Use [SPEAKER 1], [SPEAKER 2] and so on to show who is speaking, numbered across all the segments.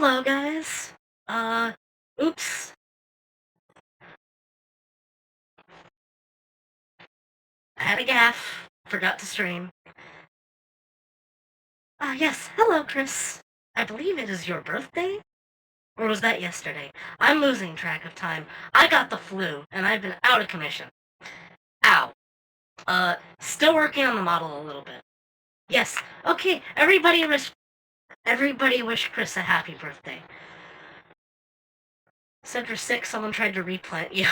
[SPEAKER 1] Hello, guys. Oops. I had a gaffe. Forgot to stream. Yes. Hello, Chris. I believe it is your birthday? Or was that yesterday? I'm losing track of time. I got the flu, and I've been out of commission. Ow. Still working on the model a little bit. Yes. Okay, everybody wish Chris a happy birthday. Sedra 6, someone tried to replant you.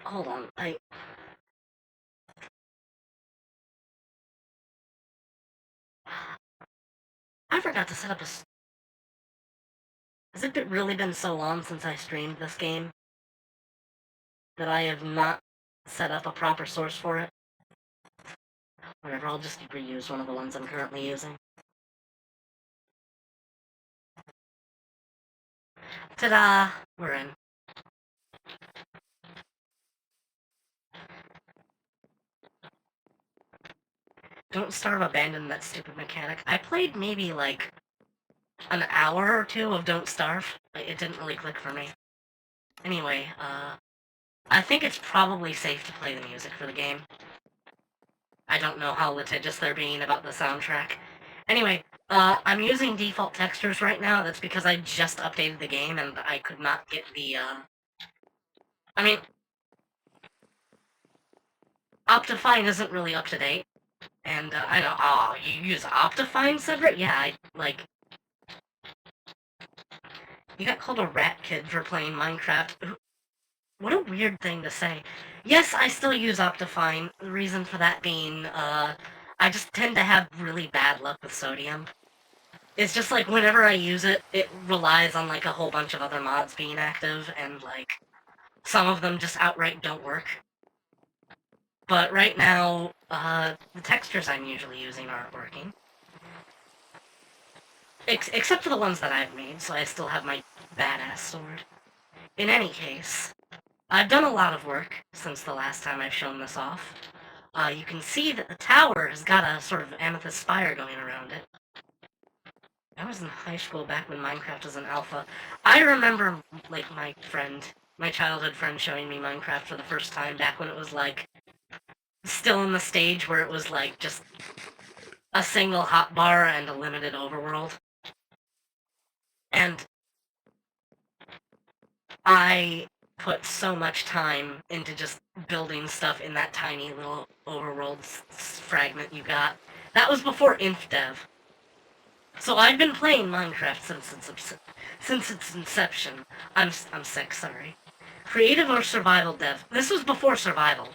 [SPEAKER 1] Hold on, I forgot to set up a... Has it really been so long since I streamed this game that I have not set up a proper source for it? Whatever, I'll just reuse one of the ones I'm currently using. Ta-da! We're in. Don't Starve abandoned that stupid mechanic. I played maybe like an hour or two of Don't Starve. It didn't really click for me. Anyway, I think it's probably safe to play the music for the game. I don't know how litigious they're being about the soundtrack. Anyway, I'm using default textures right now. That's because I just updated the game and I could not get the, I mean, Optifine isn't really up to date. And, I know, oh, you use Optifine, Sedra? Yeah, you got called a rat kid for playing Minecraft. What a weird thing to say. Yes, I still use Optifine. The reason for that being, I just tend to have really bad luck with sodium. It's just like whenever I use it, it relies on like a whole bunch of other mods being active, and like some of them just outright don't work. But right now, the textures I'm usually using aren't working. Except for the ones that I've made, so I still have my badass sword. In any case, I've done a lot of work since the last time I've shown this off. You can see that the tower has got a sort of amethyst spire going around it. I was in high school back when Minecraft was an alpha. I remember, like, my childhood friend showing me Minecraft for the first time back when it was, like, still in the stage where it was, like, just a single hotbar and a limited overworld. And I put so much time into just building stuff in that tiny little overworld fragment you got. That was before InfDev. So I've been playing Minecraft since its inception. I'm sick, sorry. Creative or survival dev? This was before survival.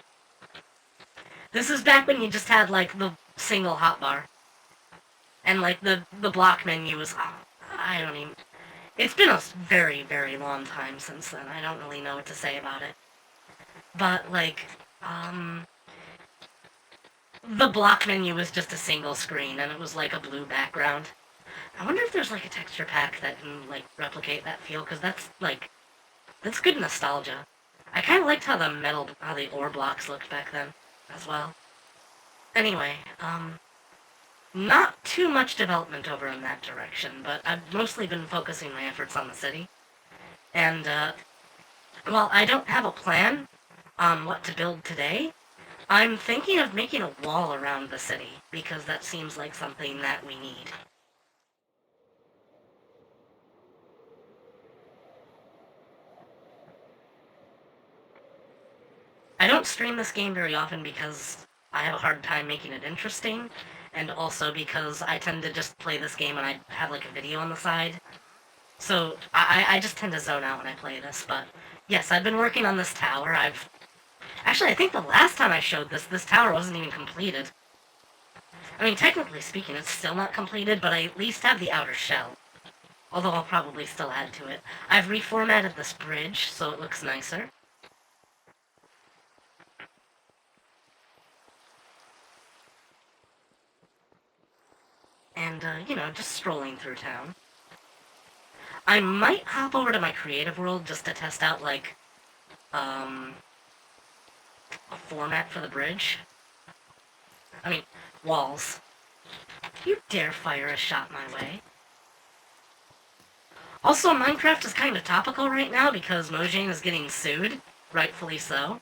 [SPEAKER 1] This is back when you just had, like, the single hotbar. And, like, the block menu was... I don't even... It's been a very, very long time since then. I don't really know what to say about it. But, like, the block menu was just a single screen, and it was, like, a blue background. I wonder if there's, like, a texture pack that can, like, replicate that feel, because that's, like... That's good nostalgia. I kind of liked how the ore blocks looked back then, as well. Anyway, not too much development over in that direction, but I've mostly been focusing my efforts on the city. And, while I don't have a plan on what to build today, I'm thinking of making a wall around the city, because that seems like something that we need. I don't stream this game very often because I have a hard time making it interesting, and also because I tend to just play this game and I have like a video on the side. So I just tend to zone out when I play this, but yes, I've been working on this tower. Actually, I think the last time I showed this tower wasn't even completed. I mean, technically speaking, it's still not completed, but I at least have the outer shell. Although I'll probably still add to it. I've reformatted this bridge so it looks nicer. And, you know, just strolling through town. I might hop over to my creative world just to test out, like, a format for the bridge. I mean, walls. You dare fire a shot my way. Also, Minecraft is kind of topical right now because Mojang is getting sued, rightfully so.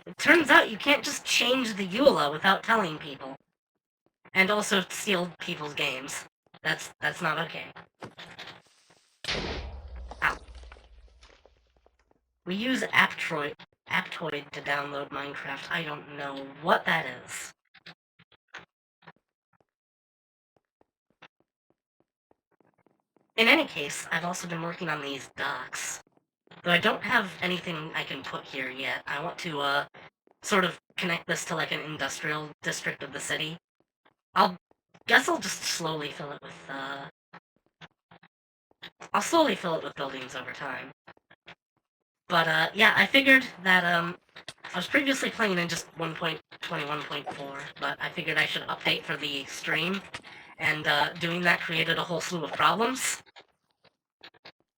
[SPEAKER 1] It turns out you can't just change the EULA without telling people. And also steal people's games. That's not okay. Ow. We use Aptoid to download Minecraft. I don't know what that is. In any case, I've also been working on these docks. Though I don't have anything I can put here yet. I want to, sort of connect this to, like, an industrial district of the city. Guess I'll just slowly fill it with, I'll slowly fill it with buildings over time. But, yeah, I figured that, I was previously playing in just 1.21.4, but I figured I should update for the stream, and, doing that created a whole slew of problems.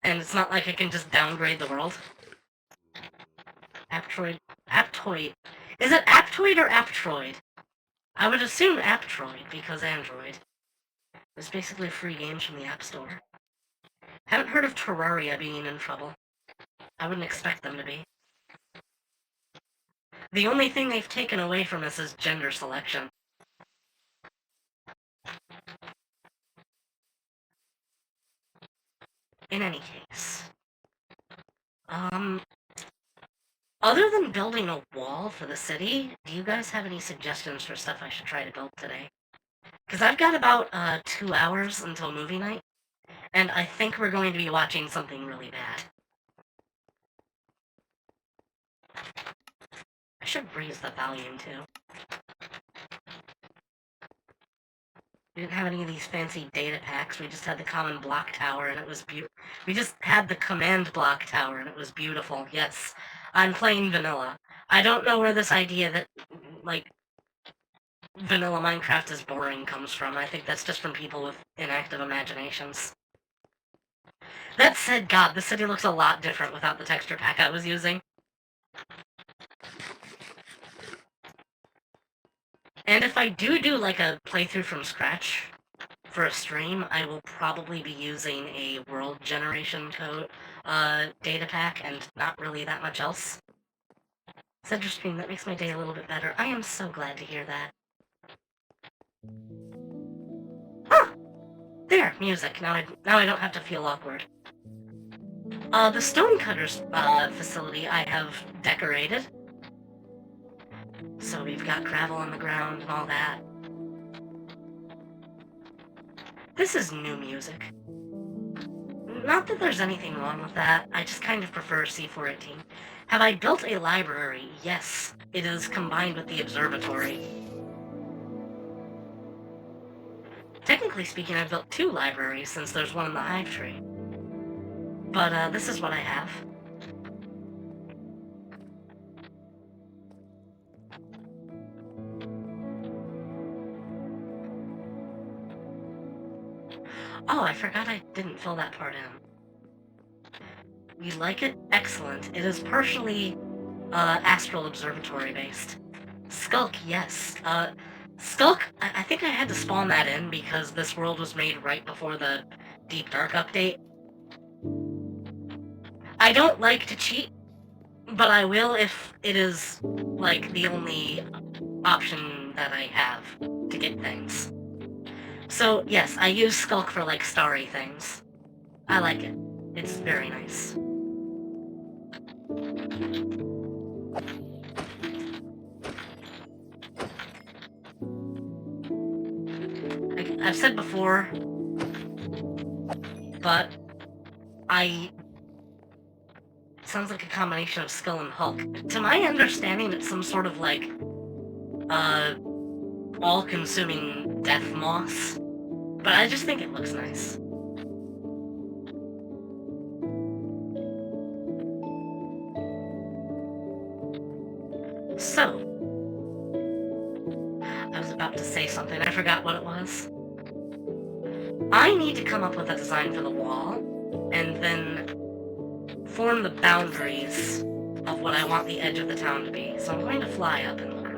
[SPEAKER 1] And it's not like I can just downgrade the world. Aptoid. Is it Aptoid or Aptroid? I would assume Aptroid, because Android. It's basically free games from the App Store. Haven't heard of Terraria being in trouble. I wouldn't expect them to be. The only thing they've taken away from us is gender selection. In any case. Other than building a wall for the city, do you guys have any suggestions for stuff I should try to build today? Because I've got about, 2 hours until movie night, and I think we're going to be watching something really bad. I should raise the volume, too. We didn't have any of these fancy data packs, we just had the common block tower, and it was we just had the command block tower, and it was beautiful. Yes, I'm playing vanilla. I don't know where this idea that, like, vanilla Minecraft is boring comes from. I think that's just from people with inactive imaginations. That said, God, the city looks a lot different without the texture pack I was using. And if I do like a playthrough from scratch for a stream, I will probably be using a world generation code data pack and not really that much else. Sedra stream, that makes my day a little bit better. I am so glad to hear that. Ah! There, music. Now I don't have to feel awkward. The Stonecutters facility I have decorated. So we've got gravel on the ground and all that. This is new music. Not that there's anything wrong with that, I just kind of prefer C418. Have I built a library? Yes. It is combined with the observatory. Technically speaking, I've built 2 libraries since there's one in the hive tree. But, this is what I have. Oh, I forgot I didn't fill that part in. You like it? Excellent. It is partially, Astral Observatory based. Skulk, yes. Skulk, I think I had to spawn that in because this world was made right before the Deep Dark update. I don't like to cheat, but I will if it is, like, the only option that I have to get things. So, yes, I use Skulk for, like, starry things. I like it. It's very nice. I've said before, but it sounds like a combination of Skull and Hulk. To my understanding, it's some sort of, like, all-consuming death moss. But I just think it looks nice. So, I was about to say something, I forgot what it was. I need to come up with a design for the wall, and then form the boundaries of what I want the edge of the town to be. So I'm going to fly up and look around.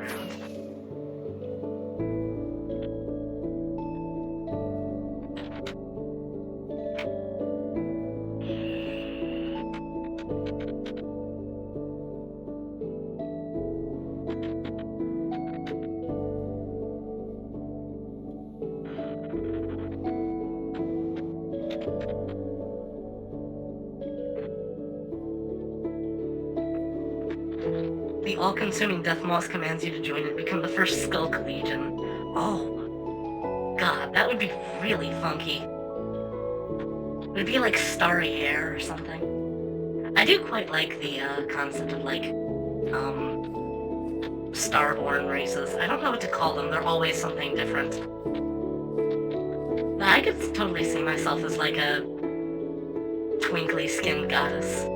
[SPEAKER 1] The all-consuming death moss commands you to join it. Become the first Skulk Legion. Oh, God, that would be really funky. It would be like Starry Air or something. I do quite like the concept of like, starborn races. I don't know what to call them. They're always something different. But I could totally see myself as like a twinkly-skinned goddess.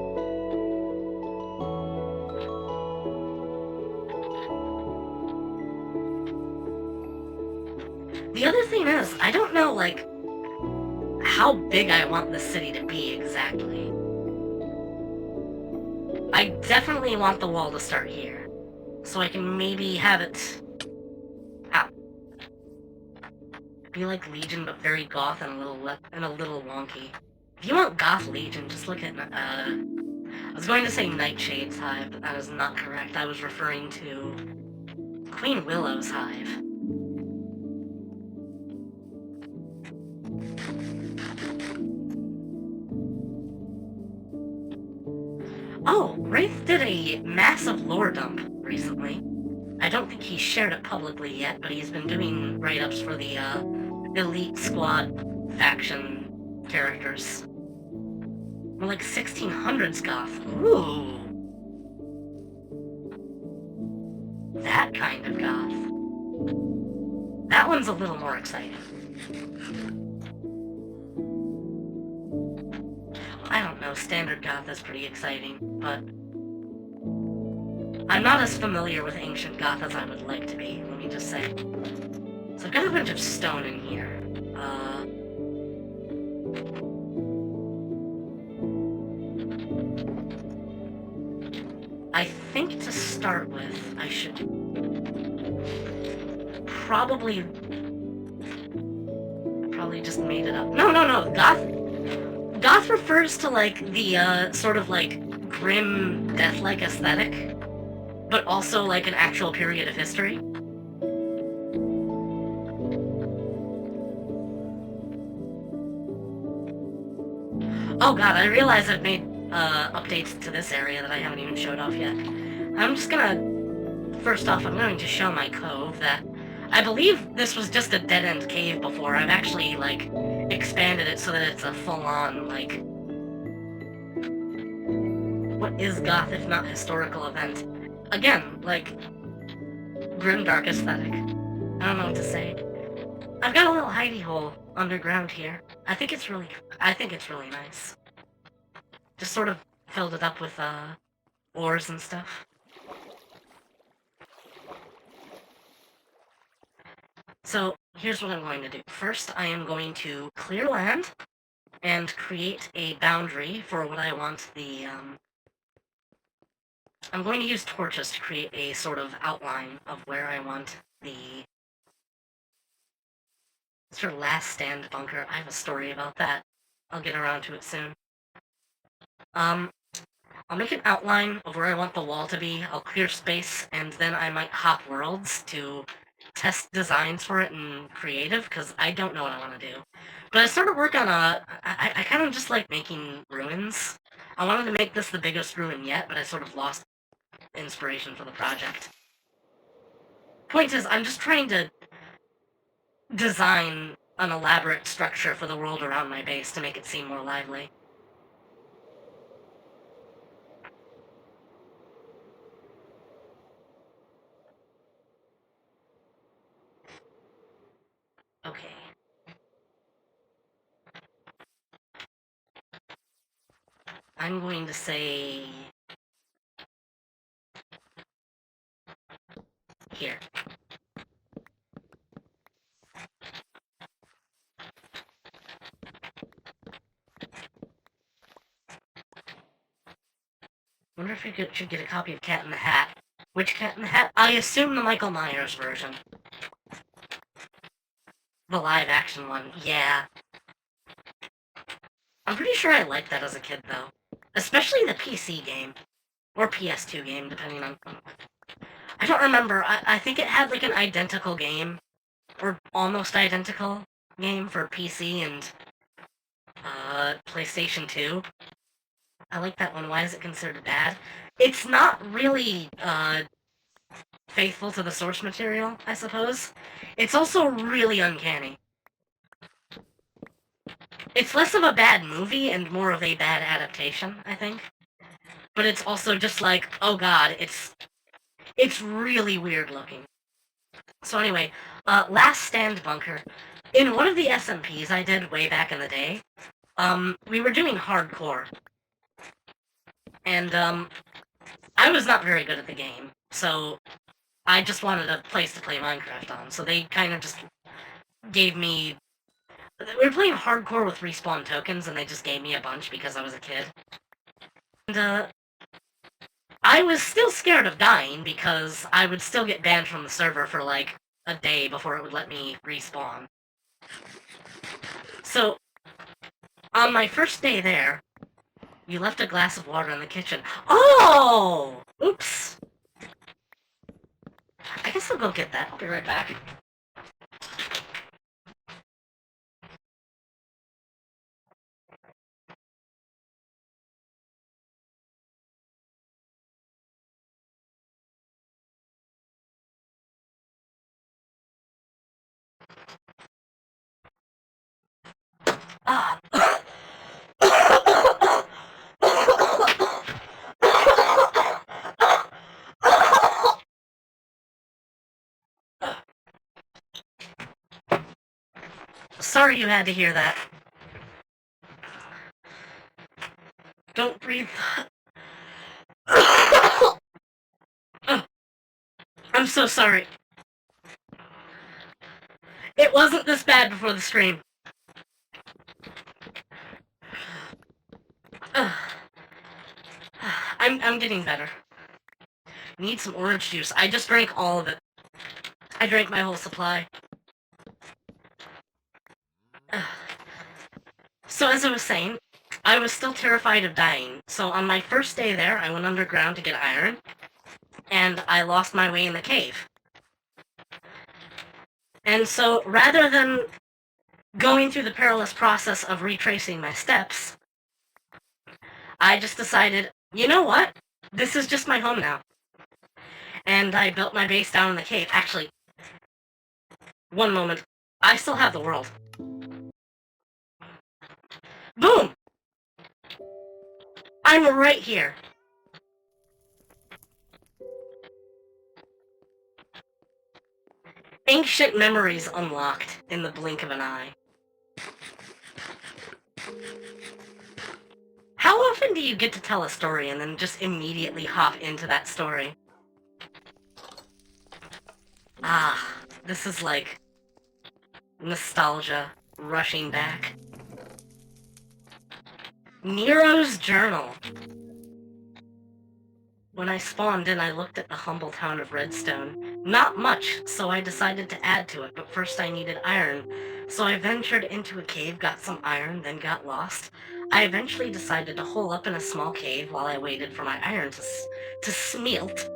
[SPEAKER 1] The other thing is, I don't know, like, how big I want the city to be exactly. I definitely want the wall to start here, so I can maybe have it... Ow. Be like Legion, but very goth and a little wonky. If you want goth Legion, just look at, I was going to say Nightshade's Hive, but that is not correct. I was referring to Queen Willow's Hive. Oh, Wraith did a massive lore dump recently. I don't think he shared it publicly yet, but he's been doing write-ups for the, Elite Squad faction characters. More like 1600s goth. Ooh. That kind of goth. That one's a little more exciting. I don't know, standard goth is pretty exciting, but I'm not as familiar with ancient goth as I would like to be, let me just say. So I've got a bunch of stone in here. I think to start with, I should probably just made it up. No, Goth refers to, like, the, sort of, like, grim, death-like aesthetic, but also, like, an actual period of history. Oh god, I realize I've made, updates to this area that I haven't even showed off yet. I'm just gonna... First off, I'm going to show my cove that... I believe this was just a dead-end cave before. I've actually, like, expanded it so that it's a full-on, like... What is goth if not historical event? Again, like... grimdark aesthetic. I don't know what to say. I've got a little hidey hole underground here. I think it's really nice. Just sort of filled it up with, ores and stuff. So, here's what I'm going to do. First, I am going to clear land and create a boundary for what I want the, I'm going to use torches to create a sort of outline of where I want the sort of last stand bunker. I have a story about that. I'll get around to it soon. I'll make an outline of where I want the wall to be, I'll clear space, and then I might hop worlds to test designs for it in creative, because I don't know what I want to do. But I started work on I kind of just like making ruins. I wanted to make this the biggest ruin yet, but I sort of lost inspiration for the project. Point is, I'm just trying to design an elaborate structure for the world around my base to make it seem more lively. Okay. I'm going to say... here. Wonder if you should get a copy of Cat in the Hat. Which Cat in the Hat? I assume the Michael Myers version. The live-action one, yeah. I'm pretty sure I liked that as a kid, though. Especially the PC game. Or PS2 game, depending on... I don't remember. I think it had, like, an identical game. Or almost identical game for PC and, PlayStation 2. I like that one. Why is it considered bad? It's not really, faithful to the source material, I suppose. It's also really uncanny. It's less of a bad movie and more of a bad adaptation, I think. But it's also just like, oh god, it's really weird looking. So anyway, Last Stand Bunker. In one of the SMPs I did way back in the day, we were doing hardcore. And, I was not very good at the game, so I just wanted a place to play Minecraft on, so they kind of just gave me... We were playing hardcore with respawn tokens, and they just gave me a bunch because I was a kid. And, I was still scared of dying because I would still get banned from the server for, like, a day before it would let me respawn. So, on my first day there, you left a glass of water in the kitchen. Oh! Oops. I guess I'll go get that. I'll be right back. Ah. Sorry you had to hear that. Don't breathe. I'm so sorry. It wasn't this bad before the stream. I'm getting better. Need some orange juice. I just drank all of it. I drank my whole supply. So as I was saying, I was still terrified of dying. So on my first day there, I went underground to get iron, and I lost my way in the cave. And so rather than going through the perilous process of retracing my steps, I just decided, you know what? This is just my home now. And I built my base down in the cave. Actually, one moment. I still have the world. Boom! I'm right here. Ancient memories unlocked in the blink of an eye. How often do you get to tell a story and then just immediately hop into that story? Ah, this is like nostalgia rushing back. Nero's Journal. When I spawned in, I looked at the humble town of Redstone. Not much, so I decided to add to it, but first I needed iron. So I ventured into a cave, got some iron, then got lost. I eventually decided to hole up in a small cave while I waited for my iron to smelt.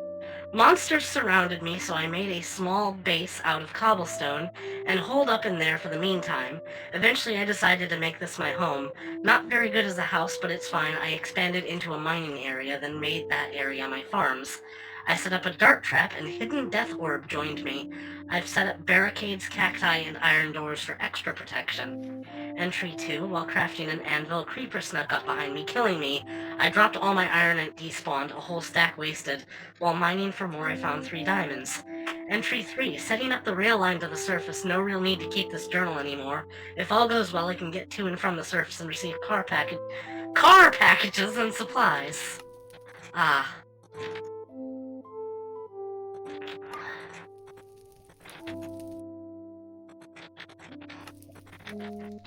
[SPEAKER 1] Monsters surrounded me, so I made a small base out of cobblestone and holed up in there for the meantime. Eventually I decided to make this my home. Not very good as a house, but it's fine. I expanded into a mining area, then made that area my farms. I set up a dart trap, and Hidden Death Orb joined me. I've set up barricades, cacti, and iron doors for extra protection. Entry 2, while crafting an anvil, a creeper snuck up behind me, killing me. I dropped all my iron and despawned, a whole stack wasted. While mining for more, I found 3 diamonds. Entry 3, setting up the rail line to the surface, no real need to keep this journal anymore. If all goes well, I can get to and from the surface and receive car packages and supplies. Ah.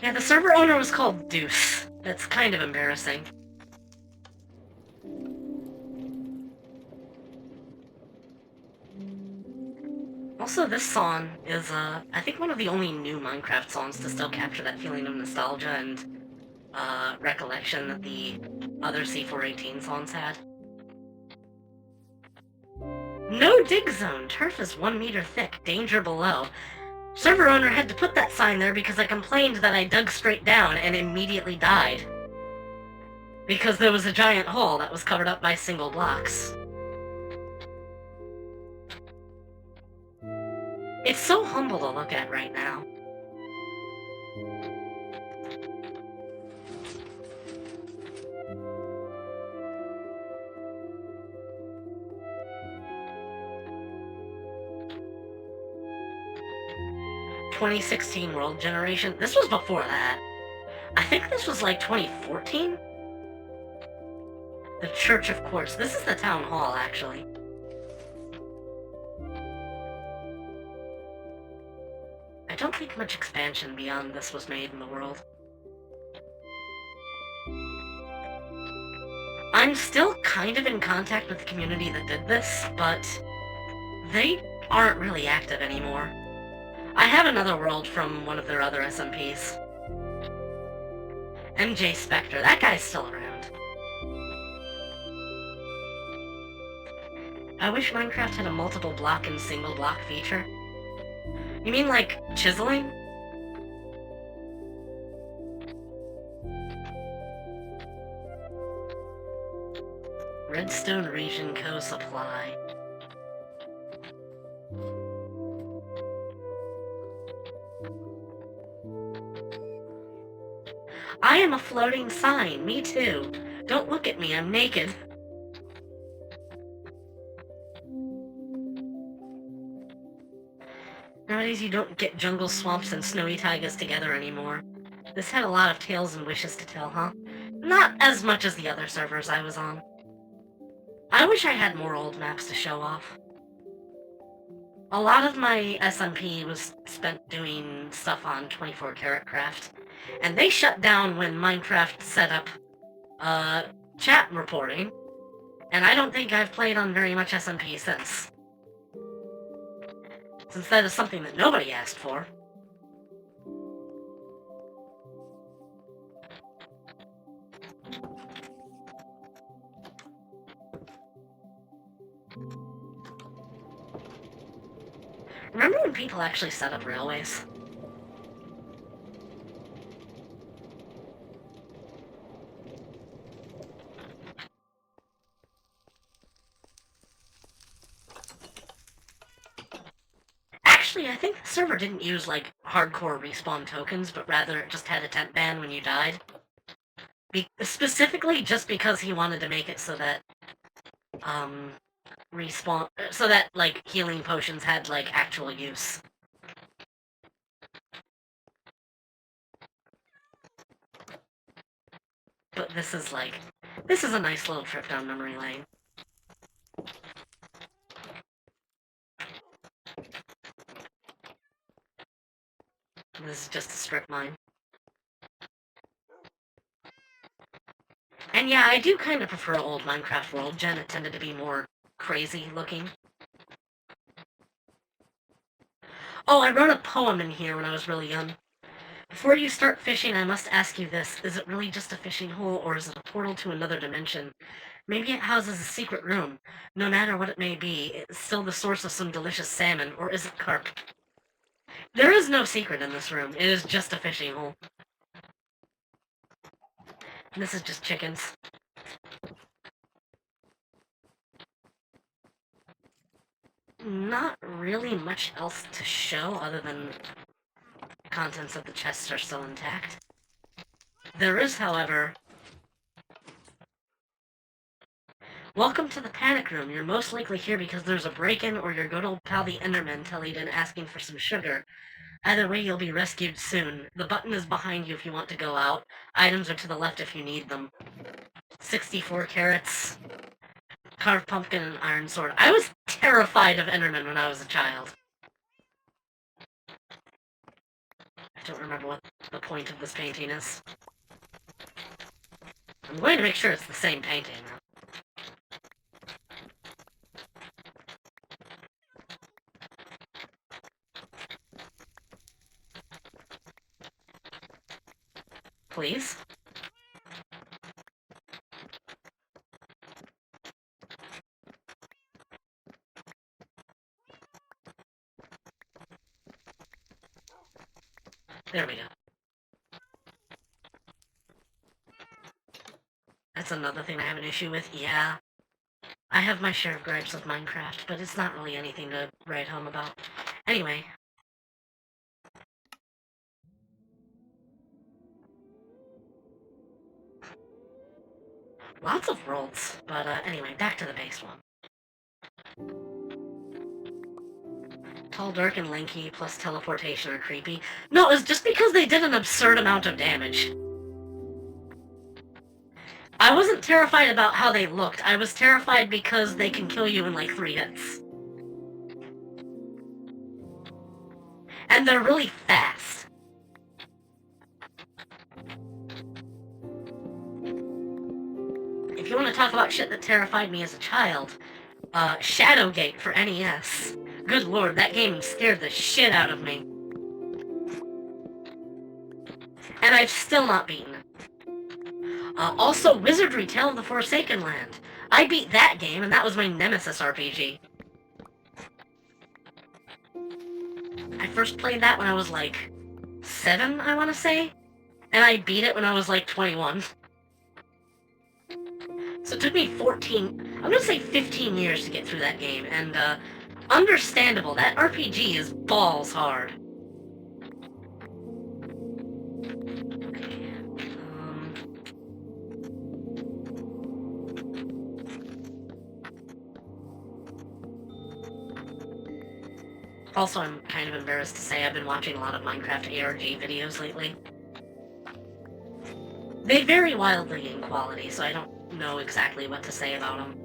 [SPEAKER 1] Yeah, the server owner was called Deuce. That's kind of embarrassing. Also, this song is, I think one of the only new Minecraft songs to still capture that feeling of nostalgia and, recollection that the other C418 songs had. No dig zone. Turf is 1 meter thick. Danger below. Server owner had to put that sign there because I complained that I dug straight down and immediately died. Because there was a giant hole that was covered up by single blocks. It's so humble to look at right now. "2016 World Generation." This was before that. I think this was like 2014? The Church of Quartz. This is the town hall, actually. I don't think much expansion beyond this was made in the world. I'm still kind of in contact with the community that did this, but they aren't really active anymore. I have another world from one of their other SMPs. MJ Spectre, that guy's still around. I wish Minecraft had a multiple block and single block feature. You mean like chiseling? Redstone Region Co-Supply. I am a floating sign, me too. Don't look at me, I'm naked. Nowadays you don't get jungle swamps and snowy taigas together anymore. This had a lot of tales and wishes to tell, huh? Not as much as the other servers I was on. I wish I had more old maps to show off. A lot of my SMP was spent doing stuff on 24-karat craft, and they shut down when Minecraft set up, chat reporting, and I don't think I've played on very much SMP since. Since that is something that nobody asked for. Remember when people actually set up railways? Actually, I think the server didn't use, like, hardcore respawn tokens, but rather it just had a tent ban when you died. Specifically just because he wanted to make it so that, respawn... so that, like, healing potions had, like, actual use. But this is, like... this is a nice little trip down memory lane. This is just a strip mine. And yeah, I do kind of prefer old Minecraft World Gen. It tended to be more crazy looking. Oh, I wrote a poem in here when I was really young. Before you start fishing, I must ask you this. Is it really just a fishing hole, or is it a portal to another dimension? Maybe it houses a secret room. No matter what it may be, it's still the source of some delicious salmon, or is it carp? There is no secret in this room. It is just a fishing hole. This is just chickens. Not really much else to show other than contents of the chests are still intact. There is, however... Welcome to the panic room. You're most likely here because there's a break-in or your good old pal the Enderman tellied in asking for some sugar. Either way, you'll be rescued soon. The button is behind you if you want to go out. Items are to the left if you need them. 64 carrots. Carved pumpkin and iron sword. I was terrified of Enderman when I was a child. I don't remember what the point of this painting is. I'm going to make sure it's the same painting now. There we go. That's another thing I have an issue with. Yeah. I have my share of gripes with Minecraft, but it's not really anything to write home about. Anyway. Lots of worlds, but anyway, back to the base one. Tall, dark, and lanky, plus teleportation are creepy. No, it's just because they did an absurd amount of damage. I wasn't terrified about how they looked. I was terrified because they can kill you in like 3 hits. And they're really fast. If you want to talk about shit that terrified me as a child, Shadowgate for NES. Good lord, that game scared the shit out of me. And I've still not beaten it. Also, Wizardry Tale of the Forsaken Land. I beat that game, and that was my Nemesis RPG. I first played that when I was like 7, I want to say. And I beat it when I was like 21. So it took me 14, I'm gonna say 15 years to get through that game, and understandable, that RPG is balls hard. Also, I'm kind of embarrassed to say I've been watching a lot of Minecraft ARG videos lately. They vary wildly in quality, so I don't know exactly what to say about them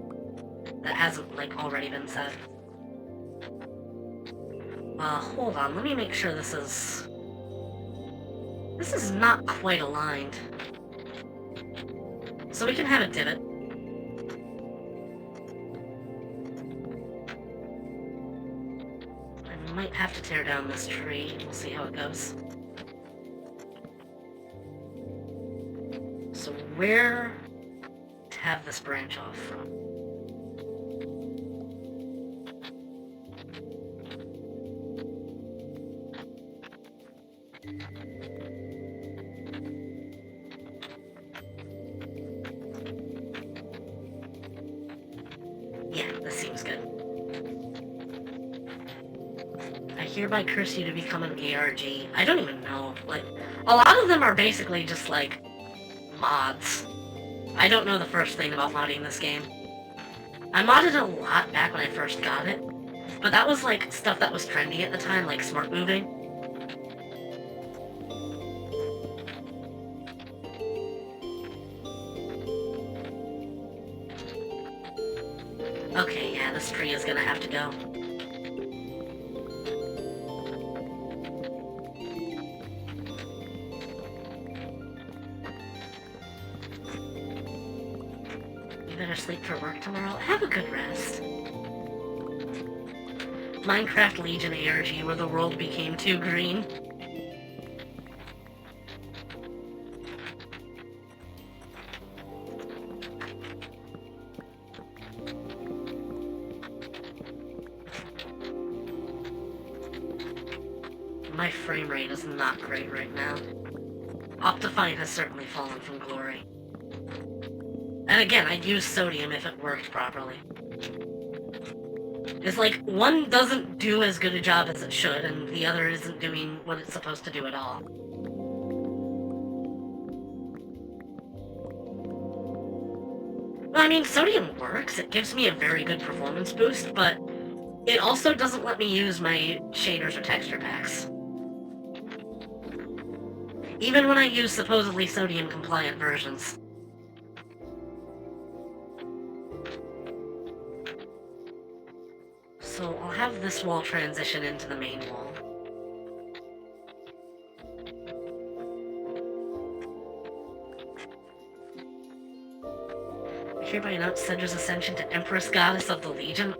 [SPEAKER 1] that hasn't, like, already been said. Hold on, let me make sure this is... This is not quite aligned. So we can have a divot. I might have to tear down this tree. We'll see how it goes. So where to have this branch off from? Yeah, this seems good. I hereby curse you to become an ARG. I don't even know. Like, a lot of them are basically just, like, mods. I don't know the first thing about modding this game. I modded a lot back when I first got it, but that was, like, stuff that was trendy at the time, like smart moving. Okay, yeah, this tree is gonna have to go. You better sleep for work tomorrow. Have a good rest. Minecraft Legion ARG, where the world became too green. My frame rate is not great right now. Optifine has certainly fallen from glory. And again, I'd use sodium if it worked properly. It's like, one doesn't do as good a job as it should, and the other isn't doing what it's supposed to do at all. Well, I mean, sodium works. It gives me a very good performance boost, but it also doesn't let me use my shaders or texture packs. Even when I use supposedly sodium-compliant versions. So I'll have this wall transition into the main wall. I hereby announce Sedra's ascension to Empress Goddess of the Legion.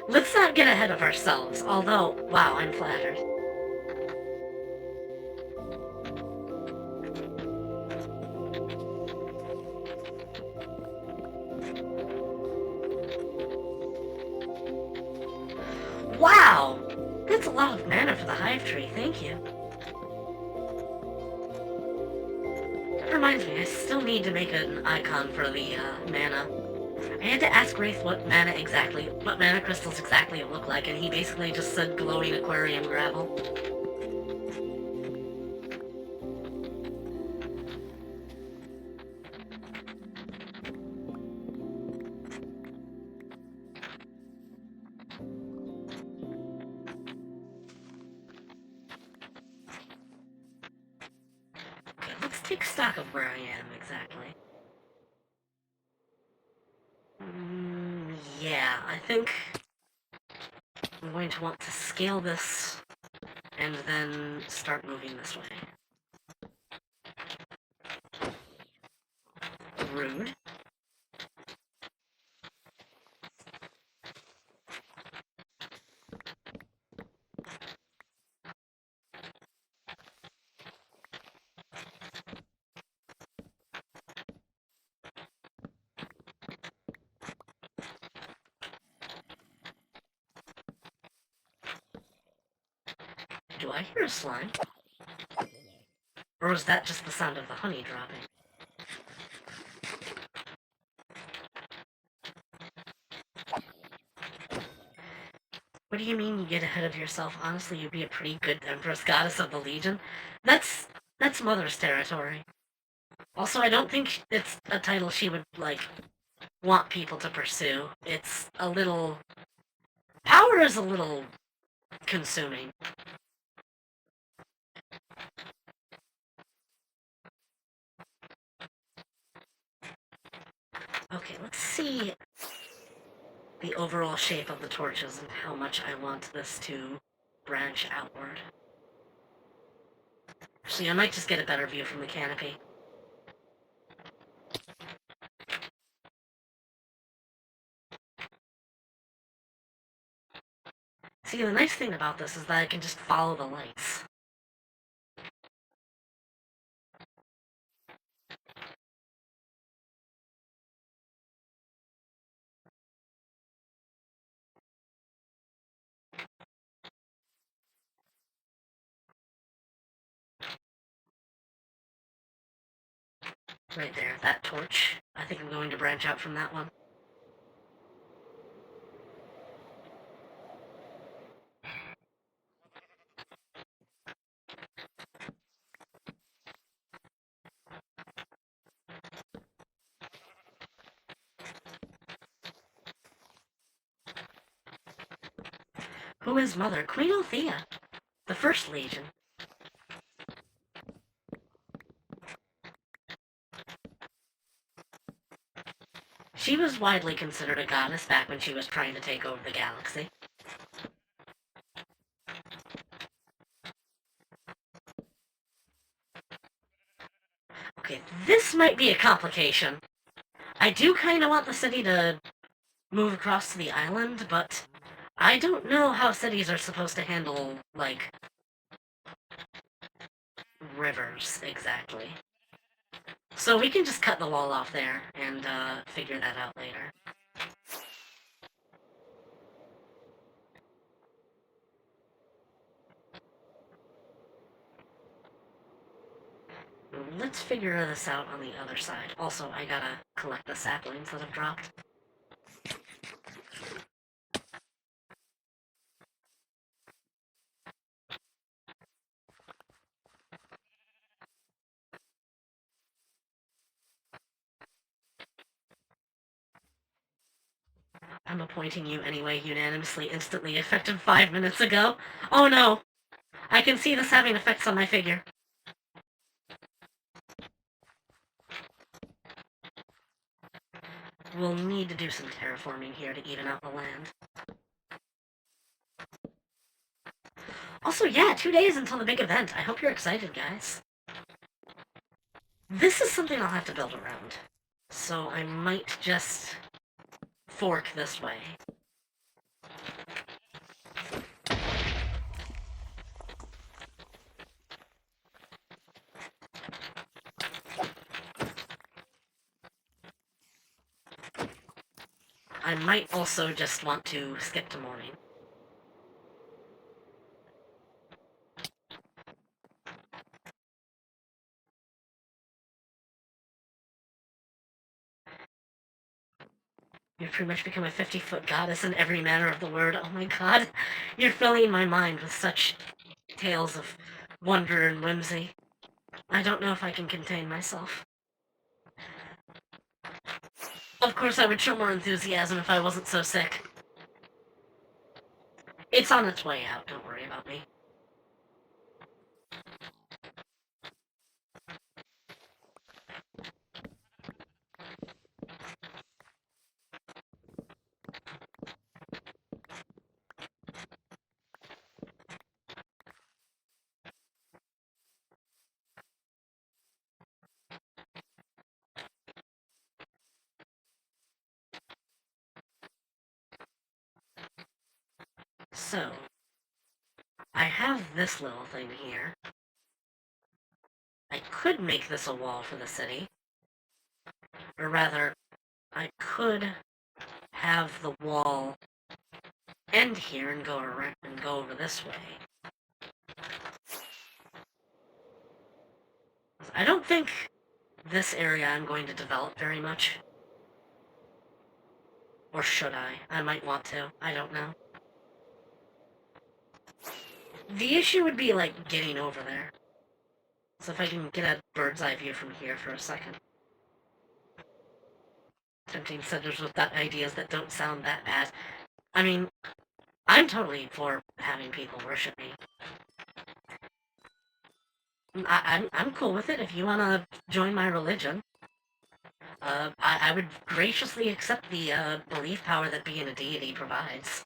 [SPEAKER 1] Let's not get ahead of ourselves, although, wow, I'm flattered. Wow! That's a lot of mana for the hive tree, thank you. need to make an icon for the mana. I had to ask Wraith what mana crystals exactly it looked like, and he basically just said glowing aquarium gravel. Okay, let's take stock of where I am exactly. Yeah, I think I'm going to want to scale this and then start moving this way. Rude. Do I hear a slime? Or was that just the sound of the honey dropping? What do you mean you get ahead of yourself? Honestly, you'd be a pretty good Empress Goddess of the Legion. That's Mother's territory. Also, I don't think it's a title she would, like, want people to pursue. It's a little... Power is a little consuming. Okay, let's see the overall shape of the torches and how much I want this to branch outward. Actually, I might just get a better view from the canopy. See, the nice thing about this is that I can just follow the lights. Right there, that torch. I think I'm going to branch out from that one. Who is Mother? Queen Althea, the First Legion. She was widely considered a goddess back when she was trying to take over the galaxy. Okay, this might be a complication. I do kind of want the city to move across to the island, but I don't know how cities are supposed to handle, like, rivers, exactly. So we can just cut the wall off there and figure that out later. Let's figure this out on the other side. Also, I gotta collect the saplings that have dropped. I'm appointing you anyway, unanimously, instantly, effective 5 minutes ago. Oh no! I can see this having effects on my figure. We'll need to do some terraforming here to even out the land. Also, yeah, 2 days until the big event. I hope you're excited, guys. This is something I'll have to build around. So I might just fork this way. I might also just want to skip to morning. You've pretty much become a 50-foot goddess in every manner of the word. Oh my god. You're filling my mind with such tales of wonder and whimsy. I don't know if I can contain myself. Of course, I would show more enthusiasm if I wasn't so sick. It's on its way out, don't worry about me. So, I have this little thing here. I could make this a wall for the city. Or rather, I could have the wall end here and go around and go over this way. I don't think this area I'm going to develop very much. Or should I? I might want to. I don't know. The issue would be, like, getting over there. So if I can get a bird's eye view from here for a second. Tempting centers with that ideas that don't sound that bad. I mean, I'm totally for having people worship me. I'm cool with it if you want to join my religion. I would graciously accept the belief power that being a deity provides.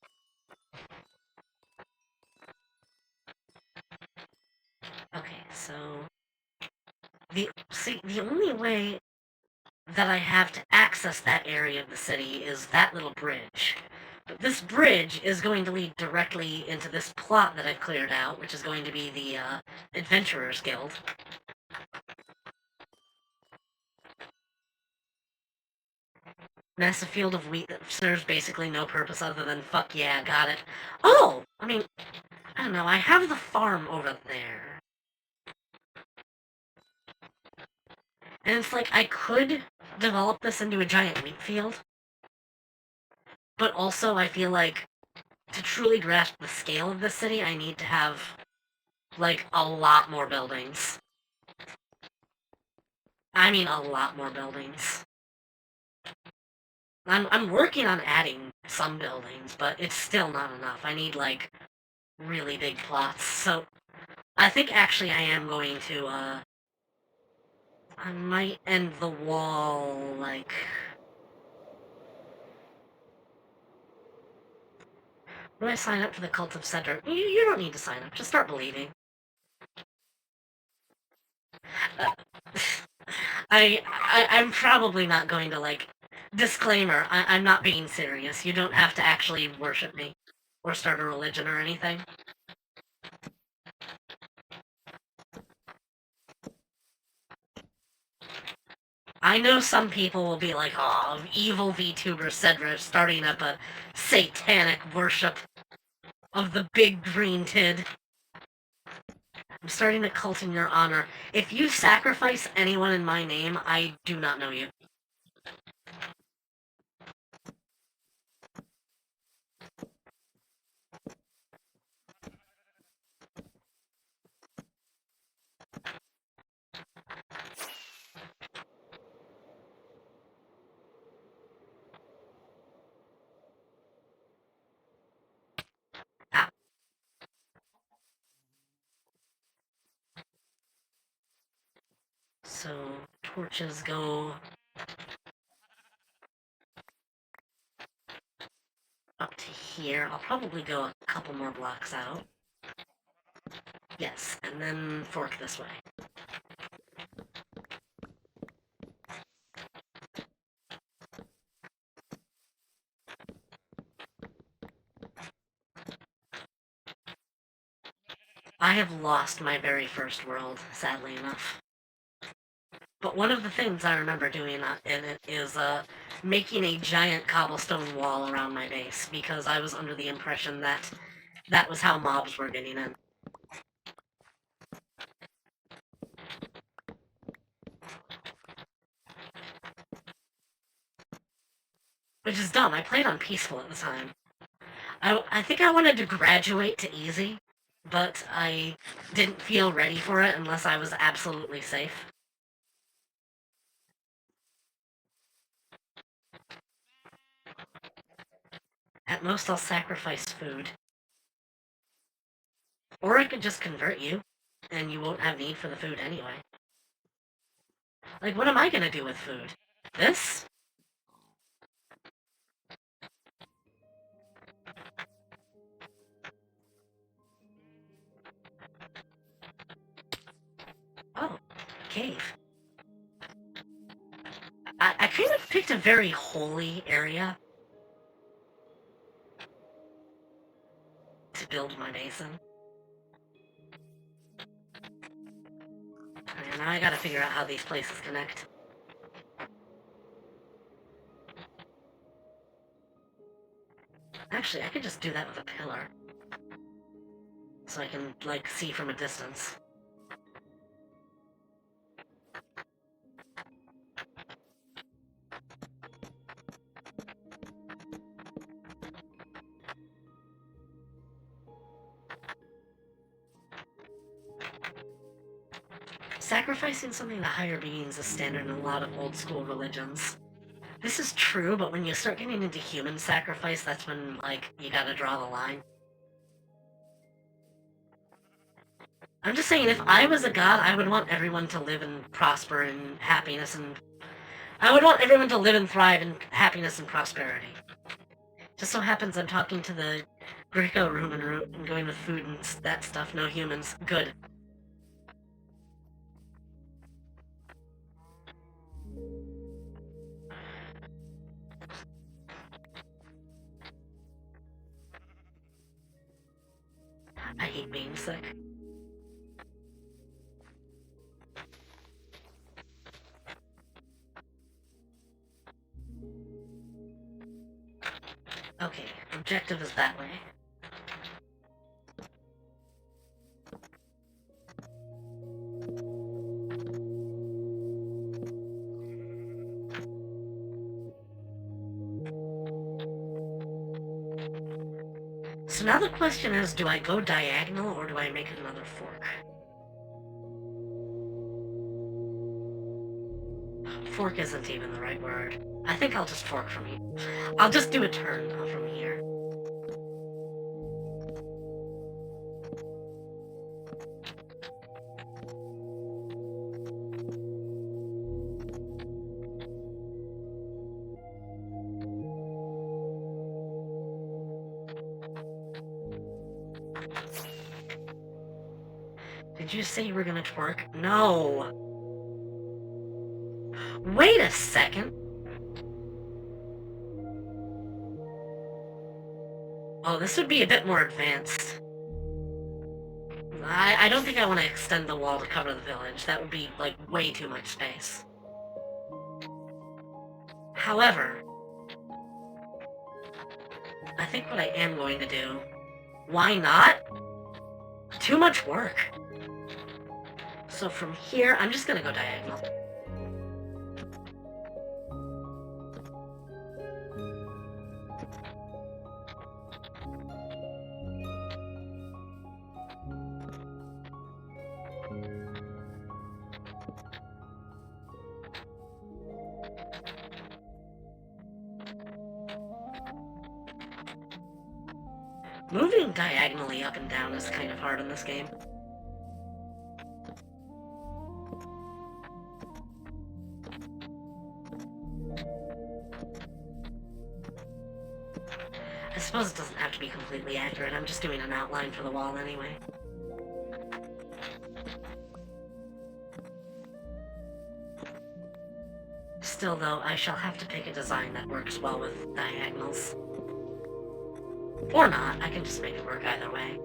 [SPEAKER 1] Okay, so the only way that I have to access that area of the city is that little bridge. But this bridge is going to lead directly into this plot that I've cleared out, which is going to be the Adventurers Guild. Massive field of wheat that serves basically no purpose other than fuck yeah, got it. Oh! I mean, I don't know, I have the farm over there. And it's like, I could develop this into a giant wheat field. But also, I feel like, to truly grasp the scale of this city, I need to have, like, a lot more buildings. I mean, a lot more buildings. I'm working on adding some buildings, but it's still not enough. I need, like, really big plots. So, I think actually I am going to, I might end the wall, like... When I sign up for the Cult of Sedra, you don't need to sign up, just start believing. I'm probably not going to, like... Disclaimer, I'm not being serious. You don't have to actually worship me. Or start a religion or anything. I know some people will be like, oh, evil VTuber Sedra starting up a satanic worship of the big green tid. I'm starting a cult in your honor. If you sacrifice anyone in my name, I do not know you. Ah. So, torches go up to here. I'll probably go a couple more blocks out. Yes, and then fork this way. I have lost my very first world, sadly enough. But one of the things I remember doing in it is making a giant cobblestone wall around my base, because I was under the impression that that was how mobs were getting in. Which is dumb. I played on peaceful at the time. I think I wanted to graduate to easy, but I didn't feel ready for it unless I was absolutely safe. At most, I'll sacrifice food. Or I could just convert you, and you won't have need for the food anyway. Like, what am I gonna do with food? This? Oh, cave. I kind of picked a very holy area to build my basin. And now I gotta figure out how these places connect. Actually, I could just do that with a pillar. So I can, like, see from a distance. Sacrificing something to higher beings is standard in a lot of old school religions. This is true, but when you start getting into human sacrifice, that's when, like, you gotta draw the line. I'm just saying, if I was a god, I would want everyone to live and prosper in happiness and... I would want everyone to live and thrive in happiness and prosperity. Just so happens I'm talking to the Greco-Roman route and going with food and that stuff, no humans. Good. I hate being sick. Okay, objective is that way. So now the question is, do I go diagonal or do I make another fork? Fork isn't even the right word. I think I'll just fork from here. I'll just do a turn from here. Did you say you were gonna twerk? No! Wait a second! Oh, this would be a bit more advanced. I don't think I want to extend the wall to cover the village. That would be, like, way too much space. However, I think what I am going to do... Why not? Too much work. So from here, I'm just gonna go diagonal. Moving diagonally up and down is kind of hard in this game. I suppose it doesn't have to be completely accurate, I'm just doing an outline for the wall anyway. Still though, I shall have to pick a design that works well with diagonals. Or not, I can just make it work either way.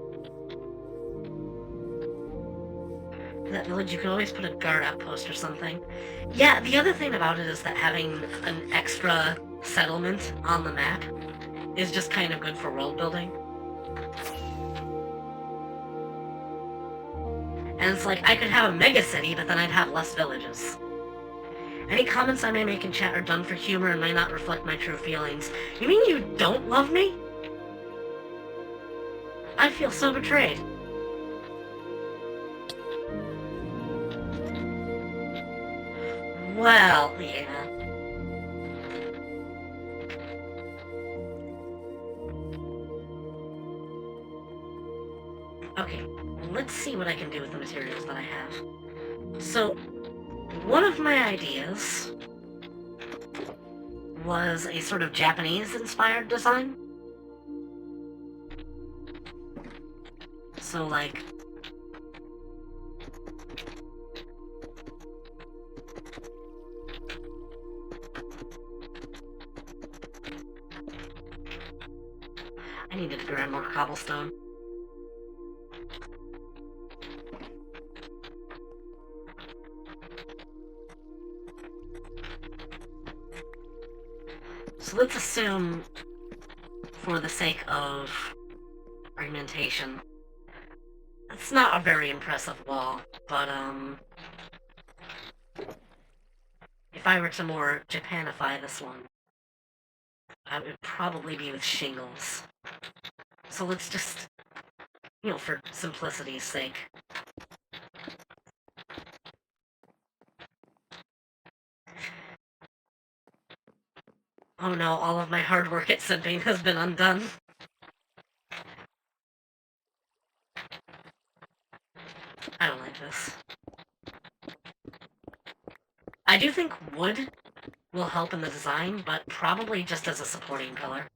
[SPEAKER 1] In that village, you could always put a guard outpost or something. Yeah, the other thing about it is that having an extra settlement on the map is just kind of good for world building. And it's like, I could have a mega city, but then I'd have less villages. Any comments I may make in chat are done for humor and may not reflect my true feelings. You mean you don't love me? I feel so betrayed. Well, yeah. Okay, let's see what I can do with the materials that I have. So, one of my ideas was a sort of Japanese-inspired design. So, like... I needed to grab more cobblestone. So let's assume, for the sake of argumentation, it's not a very impressive wall, but, if I were to more Japanify this one, I would probably be with shingles. So let's just, you know, for simplicity's sake. Oh no, all of my hard work at simping has been undone. I don't like this. I do think wood will help in the design, but probably just as a supporting pillar.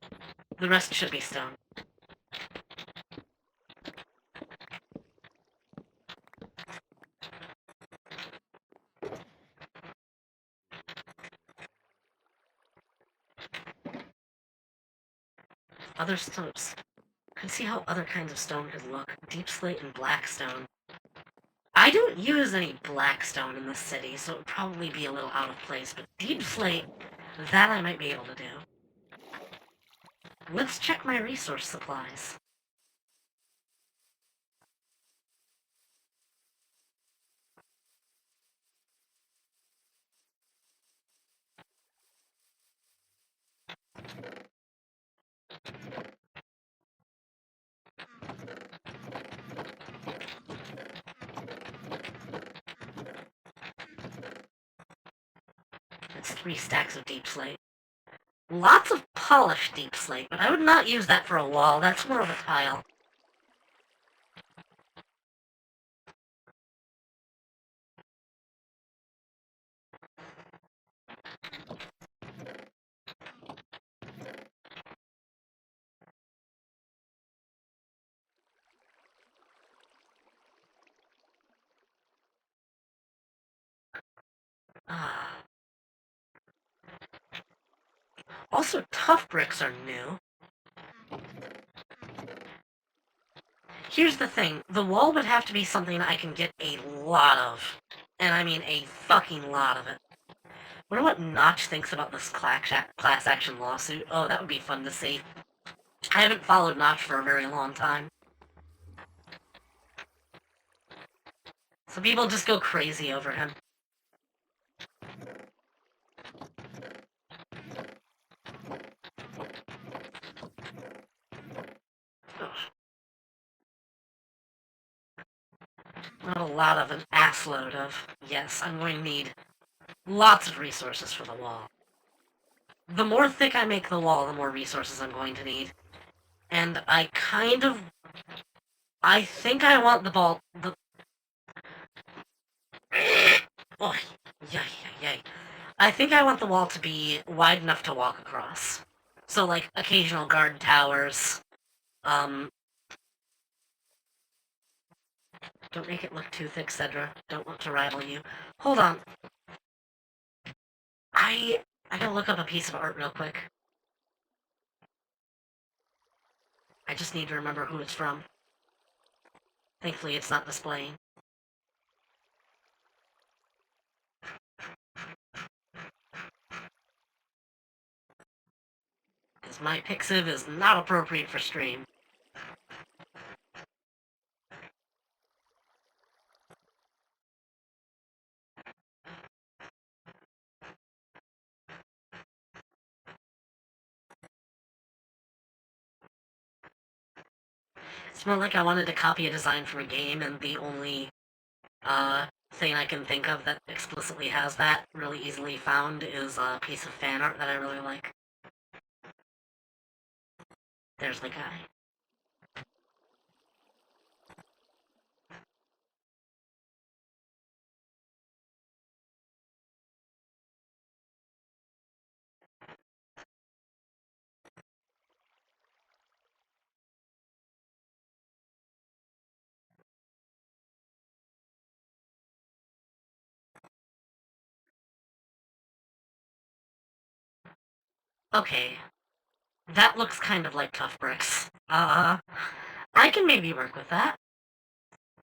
[SPEAKER 1] The rest should be stone. Other stones. I can see how other kinds of stone could look. Deep slate and black stone. I don't use any black stone in this city, so it would probably be a little out of place, but deep slate, that I might be able to do. Let's check my resource supplies. It's 3 stacks of deep slate. Lots of polished deep slate, but I would not use that for a wall. That's more of a tile. Also, tough bricks are new. Here's the thing, the wall would have to be something I can get a lot of. And I mean a fucking lot of it. Wonder what Notch thinks about this class action lawsuit. Oh, that would be fun to see. I haven't followed Notch for a very long time. So people just go crazy over him. Not a lot of, an assload of. Yes, I'm going to need lots of resources for the wall. The more thick I make the wall, the more resources I'm going to need. And I think I want the ball... Oh, yay. I think I want the wall to be wide enough to walk across. So, like, occasional guard towers. Don't make it look too thick, Sedra. Don't want to rival you. Hold on. I gotta look up a piece of art real quick. I just need to remember who it's from. Thankfully, it's not displaying. Because my Pixiv is not appropriate for stream. It's more like I wanted to copy a design from a game, and the only thing I can think of that explicitly has that really easily found is a piece of fan art that I really like. There's the guy. Okay, that looks kind of like tough bricks. I can maybe work with that.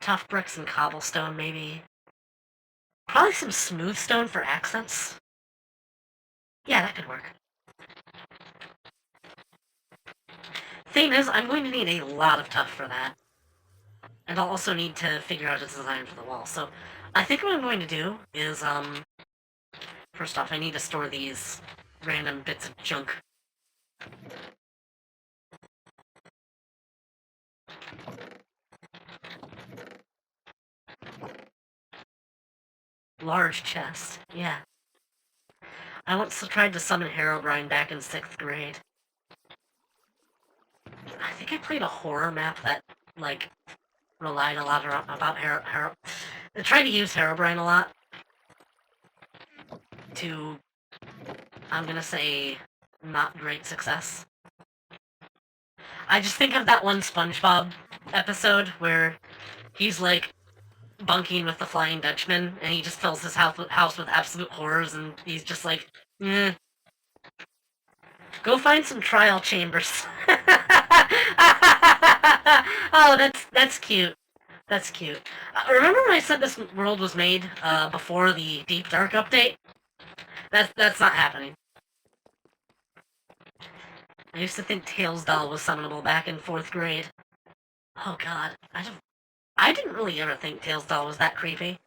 [SPEAKER 1] Tough bricks and cobblestone, maybe. Probably some smooth stone for accents. Yeah, that could work. Thing is, I'm going to need a lot of tough for that. And I'll also need to figure out a design for the wall. So, I think what I'm going to do is, first off, I need to store these random bits of junk. Large chest, yeah. I once tried to summon Herobrine back in 6th grade. I think I played a horror map that, like, relied a lot about I tried to use Herobrine a lot to, I'm gonna say, not great success. I just think of that one SpongeBob episode where he's, like, bunking with the Flying Dutchman, and he just fills his house with absolute horrors, and he's just like, go find some trial chambers. Oh, that's cute. That's cute. Remember when I said this world was made before the Deep Dark update? That's not happening. I used to think Tails Doll was summonable back in 4th grade. Oh god, I didn't really ever think Tails Doll was that creepy.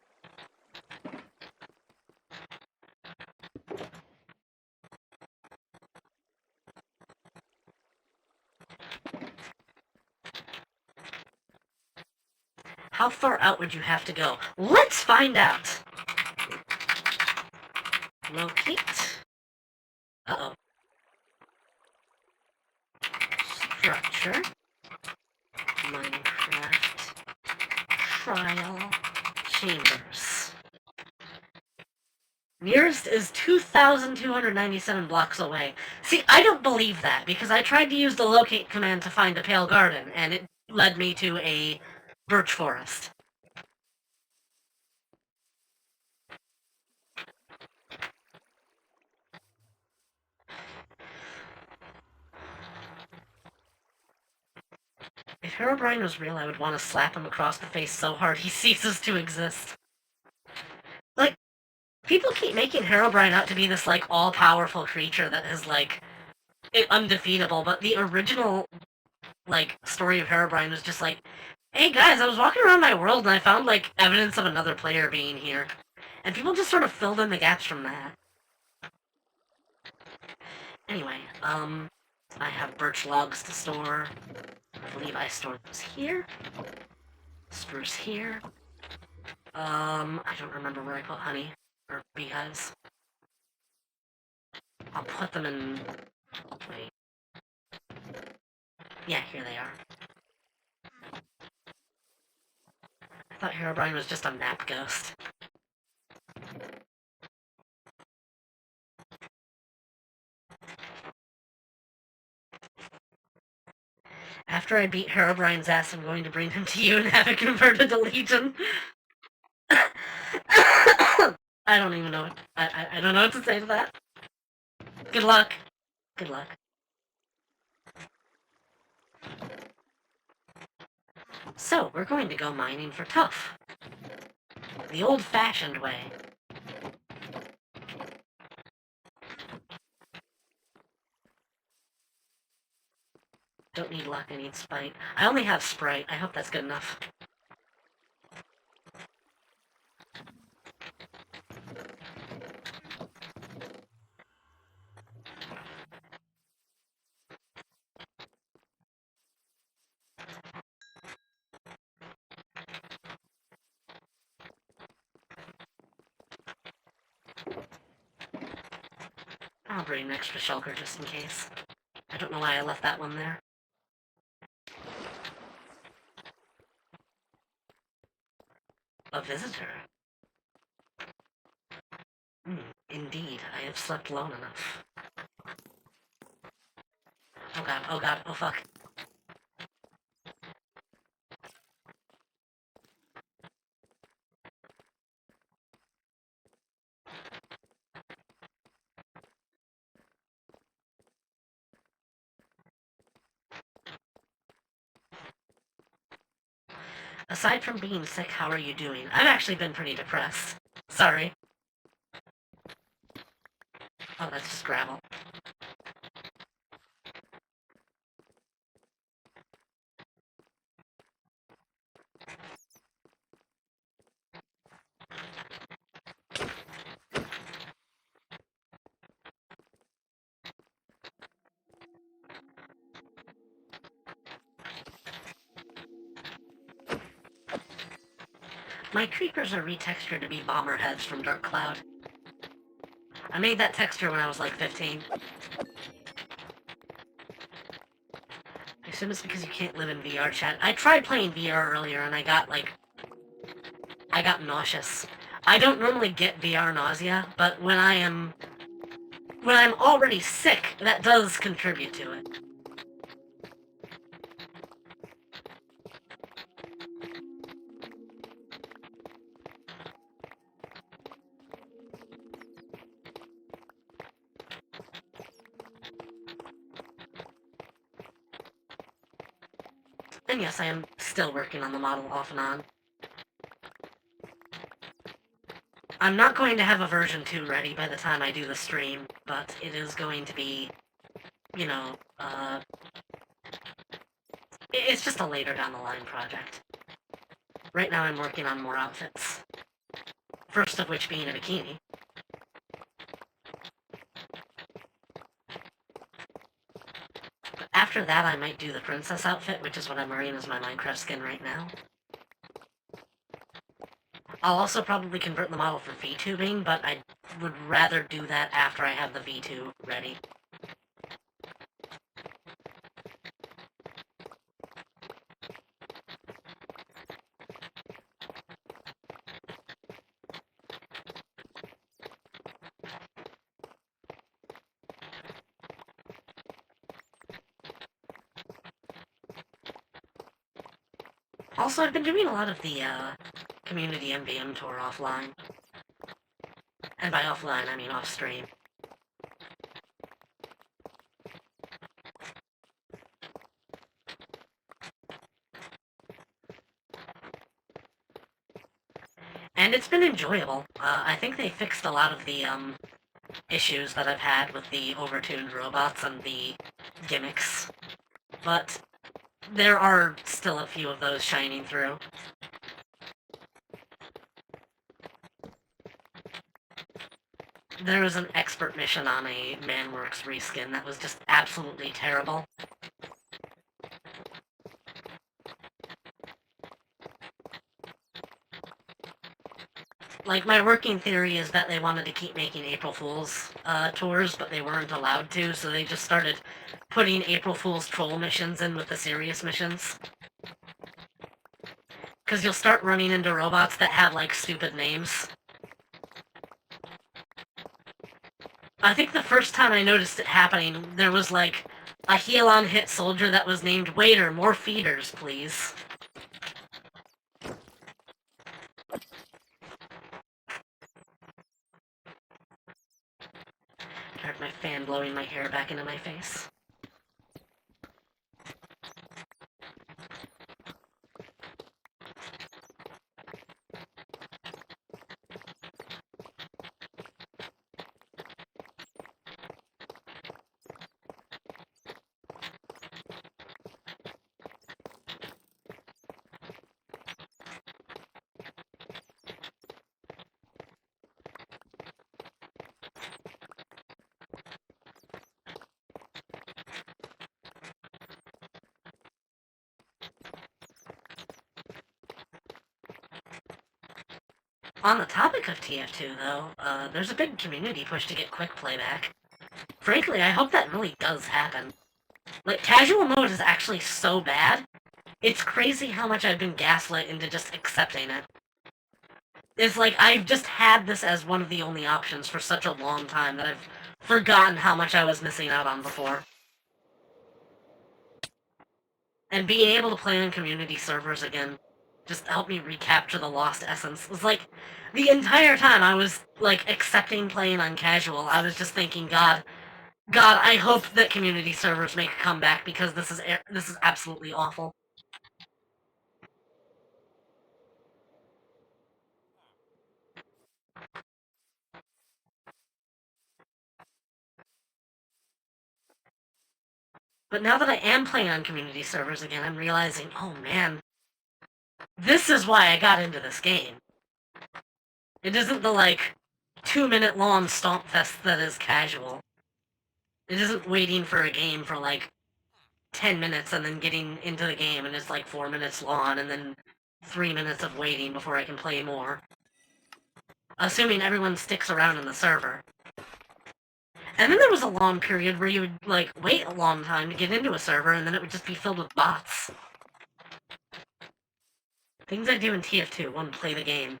[SPEAKER 1] How far out would you have to go? Let's find out! Locate. Uh-oh. Structure. Minecraft. Trial. Chambers. Nearest is 2,297 blocks away. See, I don't believe that, because I tried to use the locate command to find a pale garden, and it led me to a birch forest. If Herobrine was real, I would want to slap him across the face so hard he ceases to exist. Like, people keep making Herobrine out to be this, like, all-powerful creature that is, like, undefeatable, but the original, like, story of Herobrine was just like, hey guys, I was walking around my world and I found, like, evidence of another player being here. And people just sort of filled in the gaps from that. Anyway, I have birch logs to store. I believe I stored those here. Spruce here. I don't remember where I put honey or beehives. I'll put them in. Wait. Yeah, here they are. I thought Herobrine was just a map ghost. After I beat Herobrine's ass, I'm going to bring him to you and have it converted to Legion. I don't even know. I don't know what to say to that. Good luck. Good luck. So, we're going to go mining for tough. The old-fashioned way. Don't need luck, I need spite. I only have sprite. I hope that's good enough. I'll bring an extra shulker just in case. I don't know why I left that one there. A visitor? Indeed, I have slept long enough. Oh god, oh fuck. Aside from being sick, how are you doing? I've actually been pretty depressed. Sorry. Oh, that's just gravel. My creepers are retextured to be bomber heads from Dark Cloud. I made that texture when I was like 15. I assume it's because you can't live in VR chat. I tried playing VR earlier and I got nauseous. I don't normally get VR nausea, but when I'm already sick, that does contribute to it. And yes, I am still working on the model off and on. I'm not going to have a version 2 ready by the time I do the stream, but it is going to be, you know, it's just a later down the line project. Right now I'm working on more outfits. First of which being a bikini. But after that I might do the princess outfit, which is what I'm wearing as my Minecraft skin right now. I'll also probably convert the model for VTubing, but I would rather do that after I have the V2 ready. Also, I've been doing a lot of the, community MVM tour offline. And by offline, I mean off-stream. And it's been enjoyable. I think they fixed a lot of the, issues that I've had with the overtuned robots and the gimmicks. But there are still a few of those shining through. There was an expert mission on a Manworks reskin that was just absolutely terrible. Like, my working theory is that they wanted to keep making April Fool's tours, but they weren't allowed to, so they just started putting April Fool's troll missions in with the serious missions. Because you'll start running into robots that have, like, stupid names. I think the first time I noticed it happening, there was, like, a Helon hit soldier that was named Waiter, more feeders, please. I heard my fan blowing my hair back into my face. On the topic of TF2, though, there's a big community push to get quick playback. Frankly, I hope that really does happen. Like, casual mode is actually so bad, it's crazy how much I've been gaslit into just accepting it. It's like, I've just had this as one of the only options for such a long time that I've forgotten how much I was missing out on before. And being able to play on community servers again just helped me recapture the lost essence. It was like, the entire time I was, like, accepting playing on casual, I was just thinking, God, I hope that community servers make a comeback because this is absolutely awful. But now that I am playing on community servers again, I'm realizing, oh man, this is why I got into this game. It isn't the, like, 2-minute long stomp fest that is casual. It isn't waiting for a game for, like, 10 minutes and then getting into the game and it's, like, 4 minutes long and then 3 minutes of waiting before I can play more. Assuming everyone sticks around in the server. And then there was a long period where you would, like, wait a long time to get into a server and then it would just be filled with bots. Things I do in TF2, want to play the game.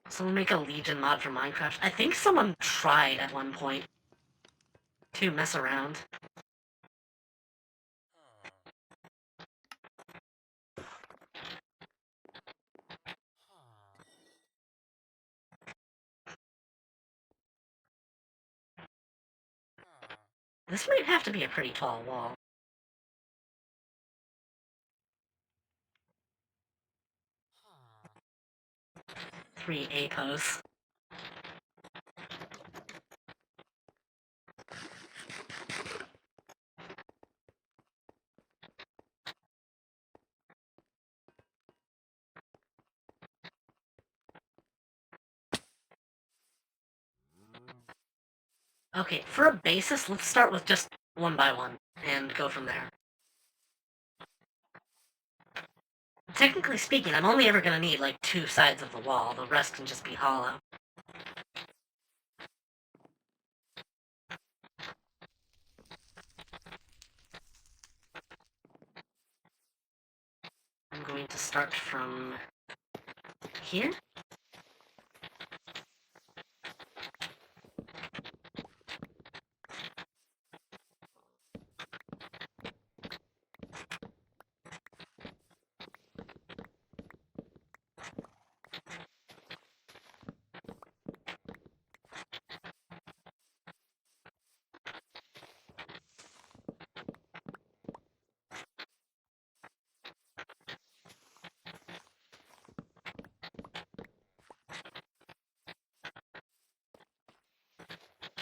[SPEAKER 1] Someone make a Legion mod for Minecraft. I think someone tried at one point to mess around. This might have to be a pretty tall wall. 3 APOs. Okay, for a basis, let's start with just 1 by 1, and go from there. Technically speaking, I'm only ever gonna need, like, 2 sides of the wall, the rest can just be hollow. I'm going to start from here.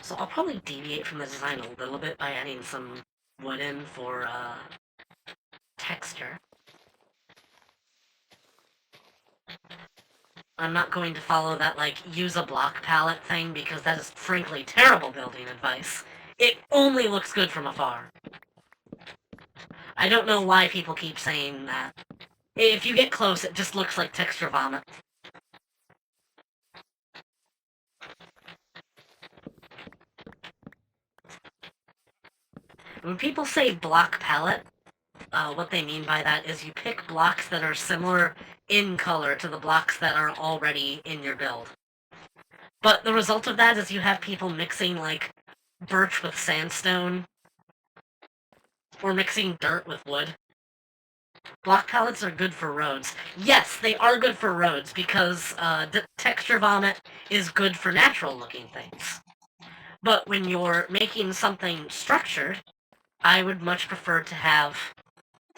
[SPEAKER 1] So I'll probably deviate from the design a little bit by adding some wood in for, texture. I'm not going to follow that, like, use a block palette thing, because that is frankly terrible building advice. It only looks good from afar. I don't know why people keep saying that. If you get close, it just looks like texture vomit. When people say block palette, what they mean by that is you pick blocks that are similar in color to the blocks that are already in your build. But the result of that is you have people mixing, like, birch with sandstone, or mixing dirt with wood. Block palettes are good for roads. Yes, they are good for roads, because texture vomit is good for natural-looking things. But when you're making something structured, I would much prefer to have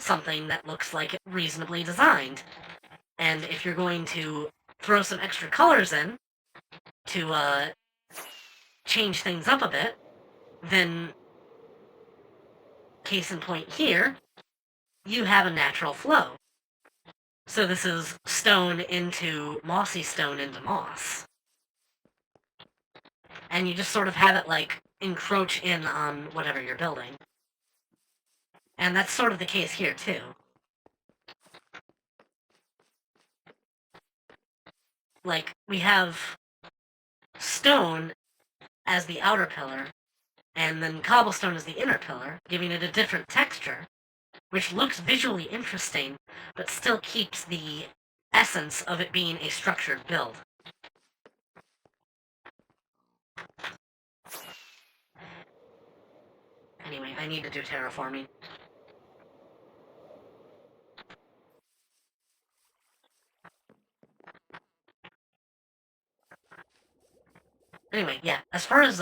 [SPEAKER 1] something that looks like reasonably designed. And if you're going to throw some extra colors in to change things up a bit, then case in point here, you have a natural flow. So this is stone into mossy stone into moss. And you just sort of have it, like, encroach in on whatever you're building. And that's sort of the case here, too. Like, we have stone as the outer pillar, and then cobblestone as the inner pillar, giving it a different texture, which looks visually interesting, but still keeps the essence of it being a structured build. Anyway, I need to do terraforming. Anyway, yeah, as far as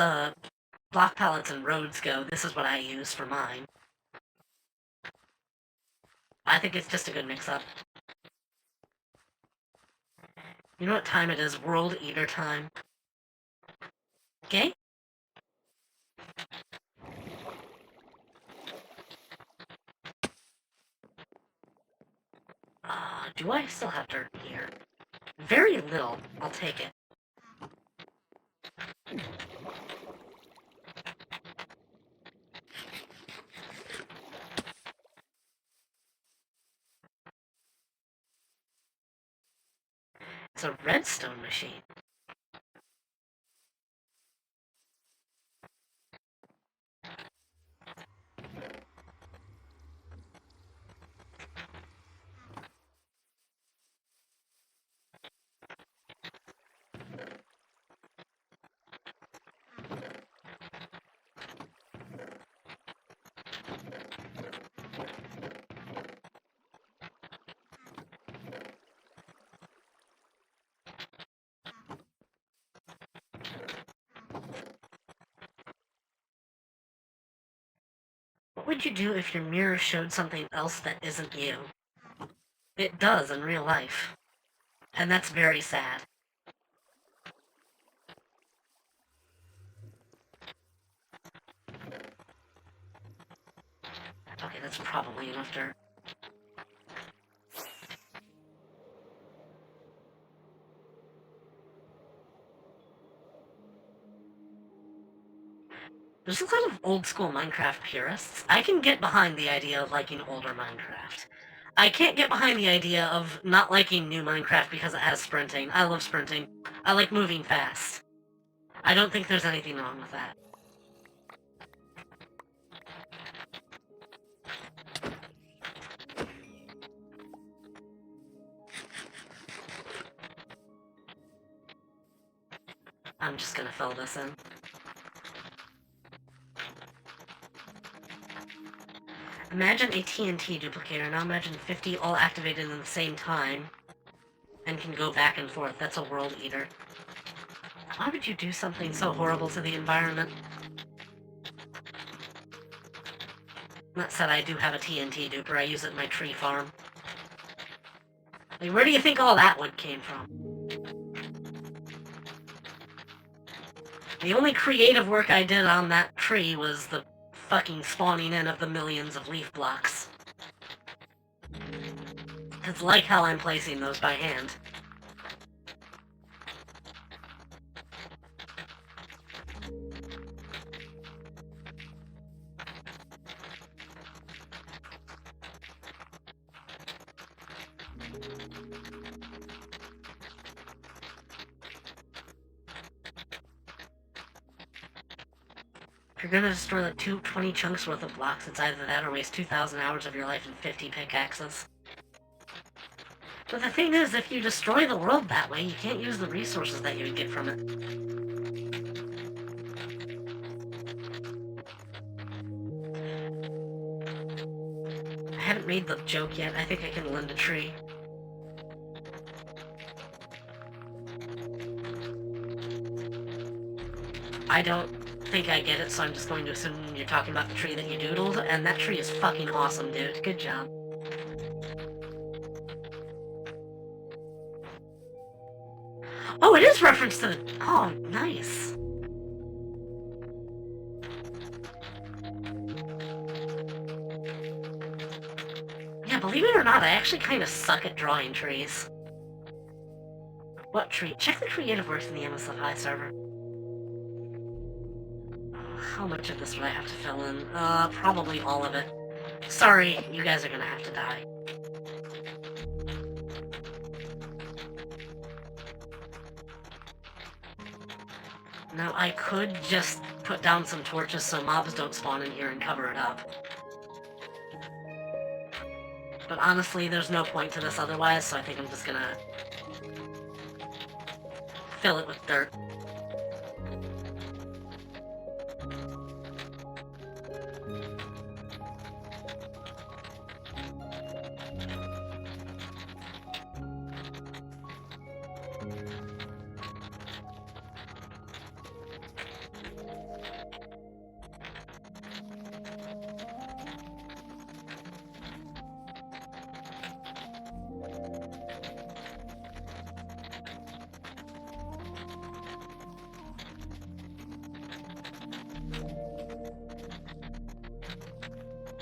[SPEAKER 1] block pallets and roads go, this is what I use for mine. I think it's just a good mix-up. You know what time it is? World Eater time. Okay? Do I still have dirt here? Very little. I'll take it. It's a redstone machine. What would you do if your mirror showed something else that isn't you? It does in real life. And that's very sad. Okay, that's probably enough dirt. There's a lot of old-school Minecraft purists. I can get behind the idea of liking older Minecraft. I can't get behind the idea of not liking new Minecraft because it has sprinting. I love sprinting. I like moving fast. I don't think there's anything wrong with that. I'm just gonna fill this in. Imagine a TNT duplicator. Now imagine 50 all activated at the same time and can go back and forth. That's a world eater. Why would you do something so horrible to the environment? That said, I do have a TNT duper. I use it in my tree farm. Like, where do you think all that wood came from? The only creative work I did on that tree was the fucking spawning in of the millions of leaf blocks. It's like how I'm placing those by hand. If you're gonna destroy like 20 chunks worth of blocks, it's either that or waste 2,000 hours of your life and 50 pickaxes. But the thing is, if you destroy the world that way, you can't use the resources that you would get from it. I haven't made the joke yet. I think I can lend a tree. I don't think I get it, so I'm just going to assume you're talking about the tree that you doodled, and that tree is fucking awesome, dude. Good job. Oh, it is referenced to the... Oh, nice. Yeah, believe it or not, I actually kind of suck at drawing trees. What tree? Check the creative works in the MSFI server. How much of this would I have to fill in? Probably all of it. Sorry, you guys are gonna have to die. Now, I could just put down some torches so mobs don't spawn in here and cover it up. But honestly, there's no point to this otherwise, so I think I'm just gonna fill it with dirt.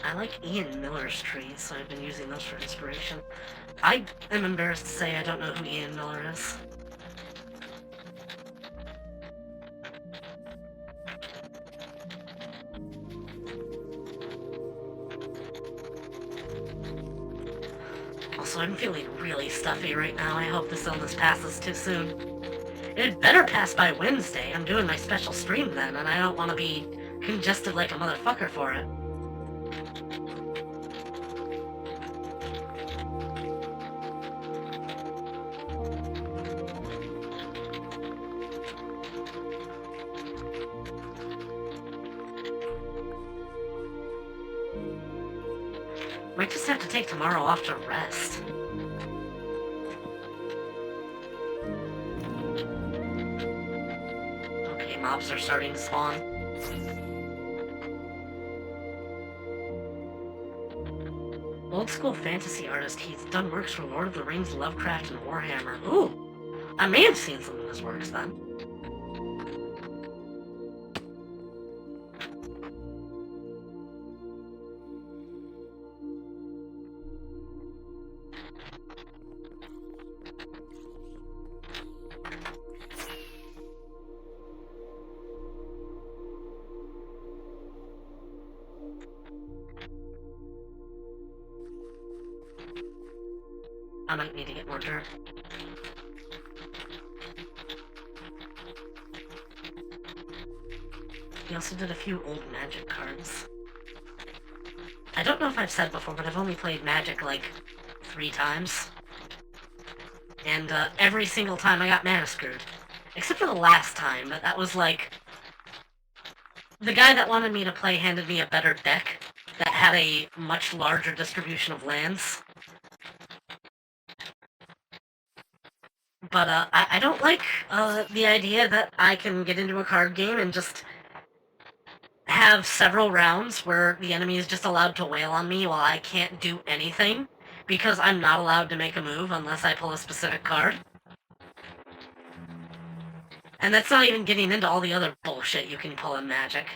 [SPEAKER 1] I like Ian Miller's trees, so I've been using those for inspiration. I am embarrassed to say I don't know who Ian Miller is. Also, I'm feeling really stuffy right now. I hope this illness passes too soon. It better pass by Wednesday. I'm doing my special stream then, and I don't want to be congested like a motherfucker for it. Might just have to take tomorrow off to rest. Okay, mobs are starting to spawn. Old school fantasy artist, he's done works for Lord of the Rings, Lovecraft, and Warhammer. Ooh! I may have seen some of his works then. I might need to get more dirt. He also did a few old Magic cards. I don't know if I've said before, but I've only played Magic like 3 times. And every single time I got mana screwed. Except for the last time, but that was like... The guy that wanted me to play handed me a better deck that had a much larger distribution of lands. But I don't like the idea that I can get into a card game and just have several rounds where the enemy is just allowed to wail on me while I can't do anything, because I'm not allowed to make a move unless I pull a specific card. And that's not even getting into all the other bullshit you can pull in Magic.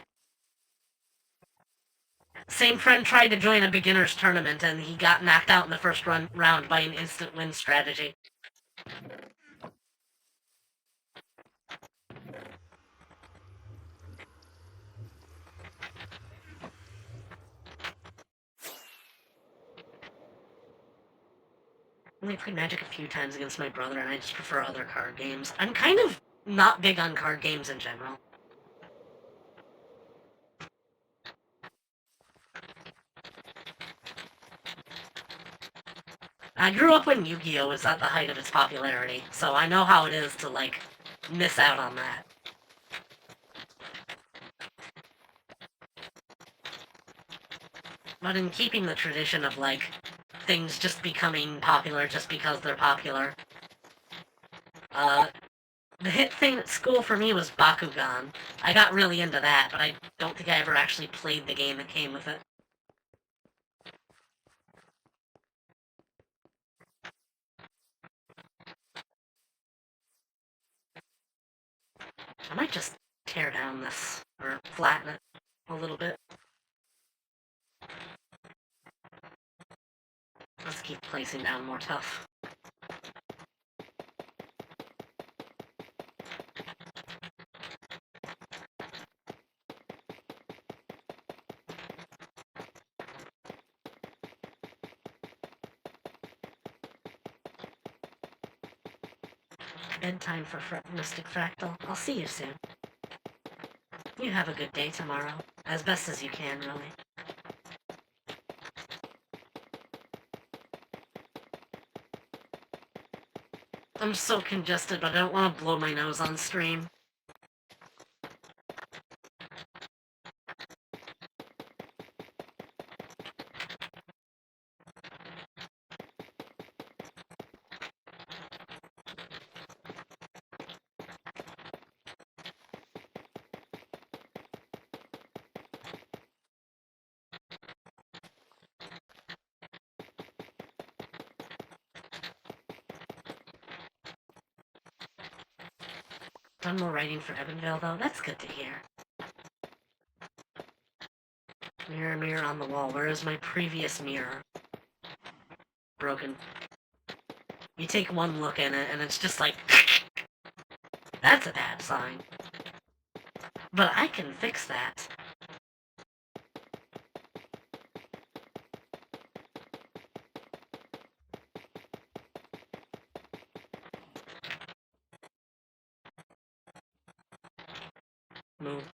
[SPEAKER 1] Same friend tried to join a beginner's tournament and he got knocked out in the first round by an instant win strategy. I only played Magic a few times against my brother, and I just prefer other card games. I'm kind of not big on card games in general. I grew up when Yu-Gi-Oh! Was at the height of its popularity, so I know how it is to, like, miss out on that. But in keeping the tradition of, like, things just becoming popular just because they're popular, the hit thing at school for me was Bakugan. I got really into that, but I don't think I ever actually played the game that came with it. I might just tear down this, or flatten it a little bit. Let's keep placing down more tough. Bedtime for Mystic Fractal. I'll see you soon. You have a good day tomorrow. As best as you can, really. I'm so congested, but I don't want to blow my nose on stream. Done more writing for Evanville, though. That's good to hear. Mirror, mirror on the wall. Where is my previous mirror? Broken. You take one look in it, and it's just like... That's a bad sign. But I can fix that. Move.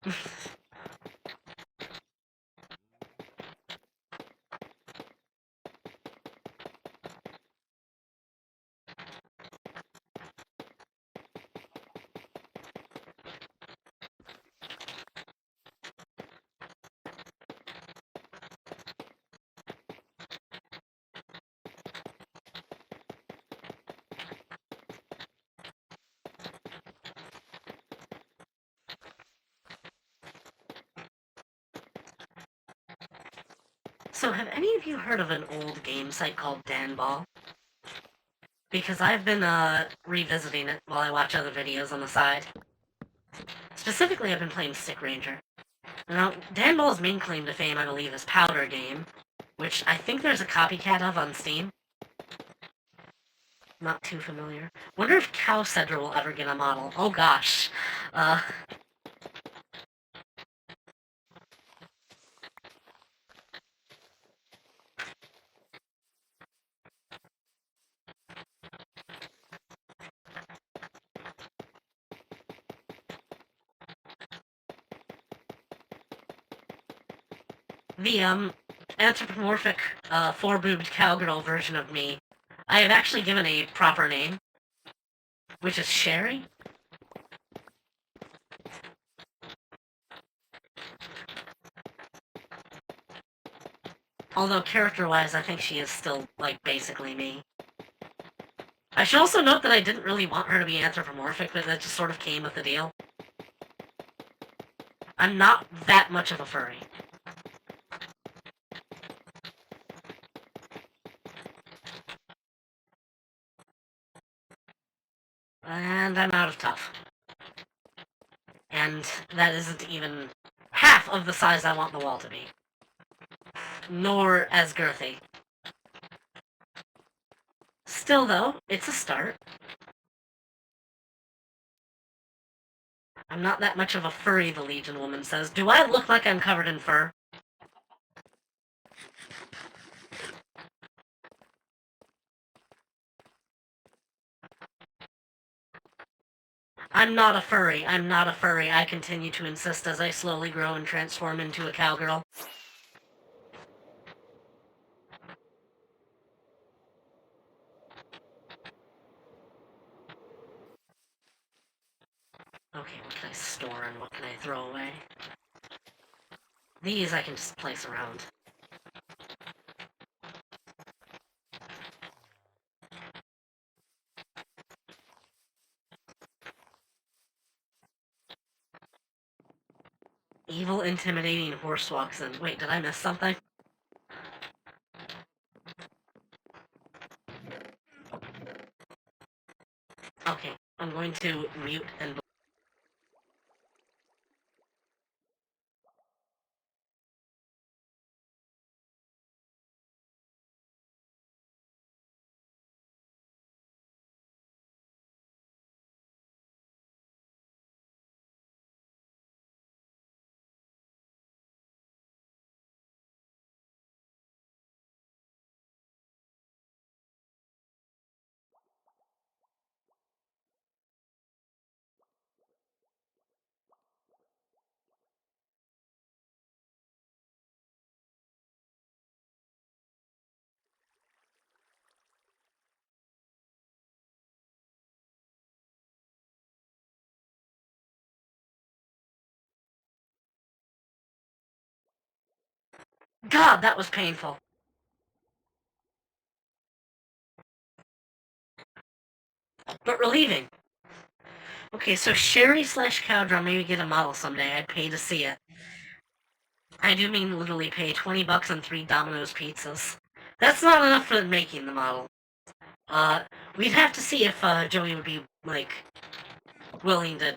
[SPEAKER 1] So, have any of you heard of an old game site called Danball? Because I've been, revisiting it while I watch other videos on the side. Specifically, I've been playing Stick Ranger. Now, Danball's main claim to fame, I believe, is Powder Game, which I think there's a copycat of on Steam. Not too familiar. Wonder if Cow Sedra will ever get a model. Oh gosh. The, anthropomorphic, four-boobed cowgirl version of me, I have actually given a proper name, which is Sherry. Although, character-wise, I think she is still, like, basically me. I should also note that I didn't really want her to be anthropomorphic, but that just sort of came with the deal. I'm not that much of a furry. And I'm out of tough. And that isn't even half of the size I want the wall to be. Nor as girthy. Still, though, it's a start. I'm not that much of a furry, the Legion woman says. Do I look like I'm covered in fur? I'm not a furry. I'm not a furry. I continue to insist as I slowly grow and transform into a cowgirl. Okay, what can I store and what can I throw away? These I can just place around. Evil, intimidating horse walks in. Wait, did I miss something? Okay, I'm going to mute and... God, that was painful. But relieving. Okay, so Sherry slash Cowdrum, maybe get a model someday. I'd pay to see it. I do mean literally pay $20 and 3 Domino's pizzas. That's not enough for making the model. We'd have to see if Joey would be, like, willing to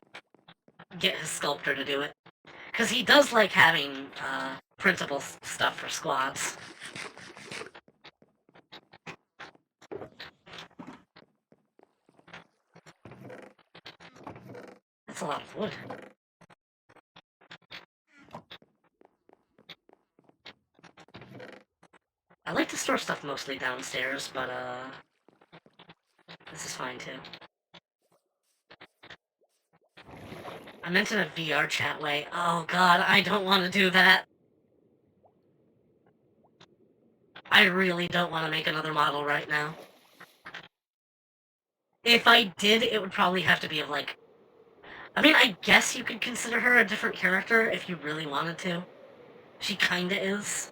[SPEAKER 1] get his sculptor to do it. Because he does like having printable stuff for squads. That's a lot of wood. I like to store stuff mostly downstairs, but this is fine too. I meant in a VR chat way. Oh god, I don't want to do that. I really don't want to make another model right now. If I did, it would probably have to be of, like... I mean, I guess you could consider her a different character if you really wanted to. She kinda is.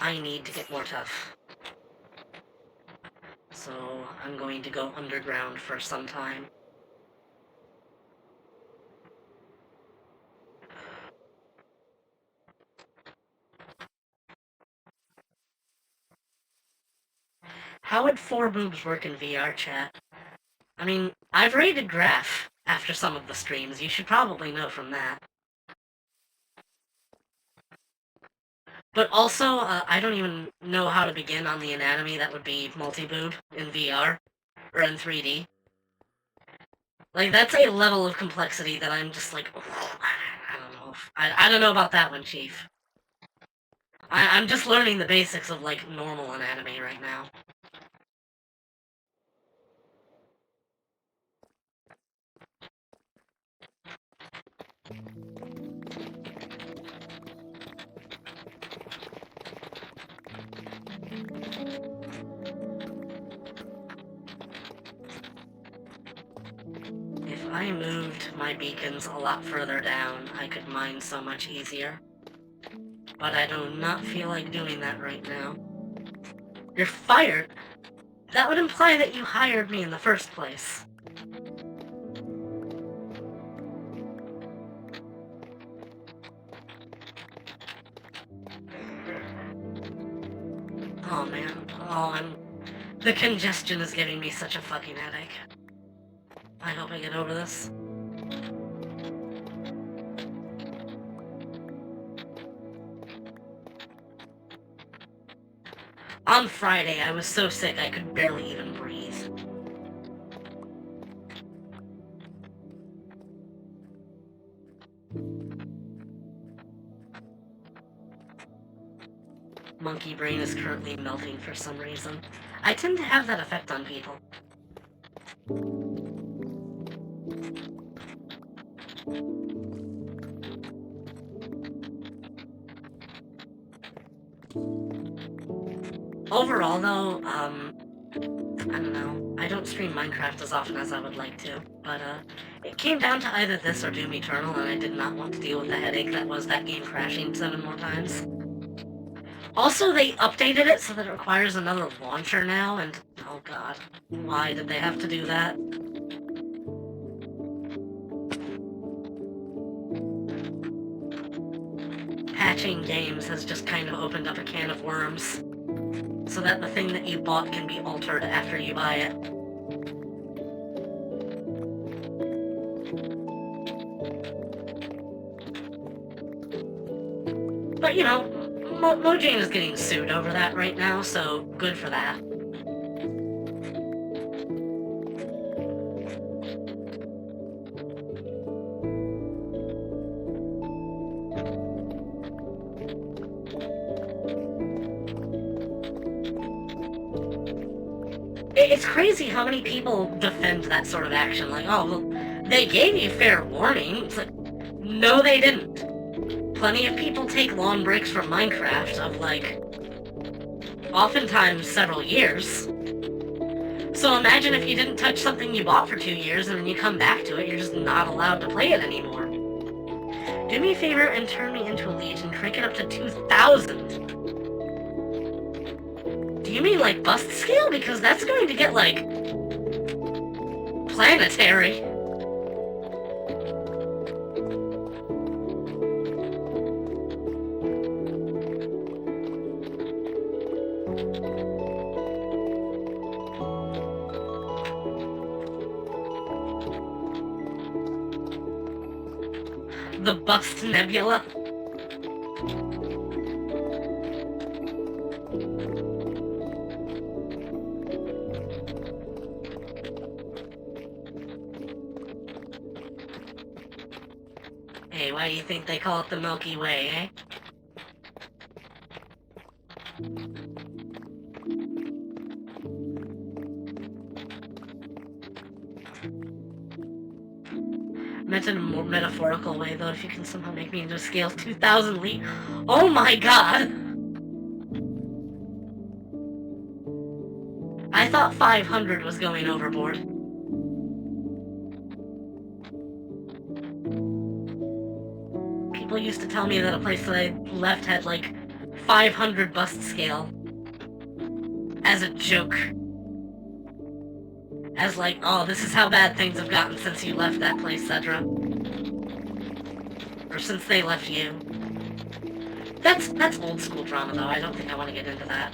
[SPEAKER 1] I need to get more tough. So, I'm going to go underground for some time. How would 4 boobs work in VR chat? I mean, I've rated Graph after some of the streams. You should probably know from that. But also, I don't even know how to begin on the anatomy that would be multi-boob in VR, or in 3D. Like, that's a level of complexity that I'm just like, I don't know. I don't know about that one, Chief. I'm just learning the basics of, like, normal anatomy right now. If I moved my beacons a lot further down, I could mine so much easier. But I do not feel like doing that right now. You're fired? That would imply that you hired me in the first place. Oh man, the congestion is giving me such a fucking headache. I hope I get over this. On Friday, I was so sick I could barely even breathe. Monkey brain is currently melting for some reason. I tend to have that effect on people. Overall, though, I don't know. I don't stream Minecraft as often as I would like to, but, it came down to either this or Doom Eternal, and I did not want to deal with the headache that was that game crashing 7 more times. Also, they updated it so that it requires another launcher now, and oh god, why did they have to do that? Patching games has just kind of opened up a can of worms, so that the thing that you bought can be altered after you buy it. But you know, Mojang is getting sued over that right now, so good for that. It's crazy how many people defend that sort of action, like, oh, well, they gave you fair warning. It's like, No, they didn't. Plenty of people take long breaks from Minecraft of, like, oftentimes several years. So imagine if you didn't touch something you bought for 2 years and then you come back to it, you're just not allowed to play it anymore. Do me a favor and turn me into a legion, crank it up to 2,000. Do you mean like bust scale? Because that's going to get, like, planetary. The Bust Nebula. Hey, why do you think they call it the Milky Way, eh? Meant in a more metaphorical way, though, if you can somehow make me into a scale 2,000 Oh my god! I thought 500 was going overboard. People used to tell me that a place that I left had, like, 500 bust scale. As a joke. As like, oh, this is how bad things have gotten since you left that place, Sedra. Or since they left you. That's old school drama, though. I don't think I want to get into that.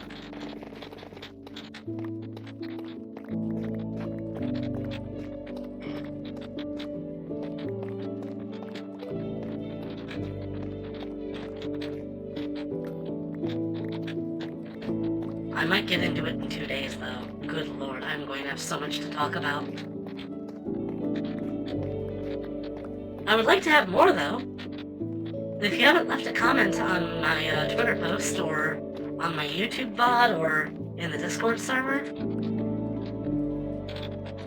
[SPEAKER 1] I might get into it in 2 days, though. Good lord, I'm going to have so much to talk about. I would like to have more, though. If you haven't left a comment on my Twitter post, or on my YouTube VOD, or in the Discord server,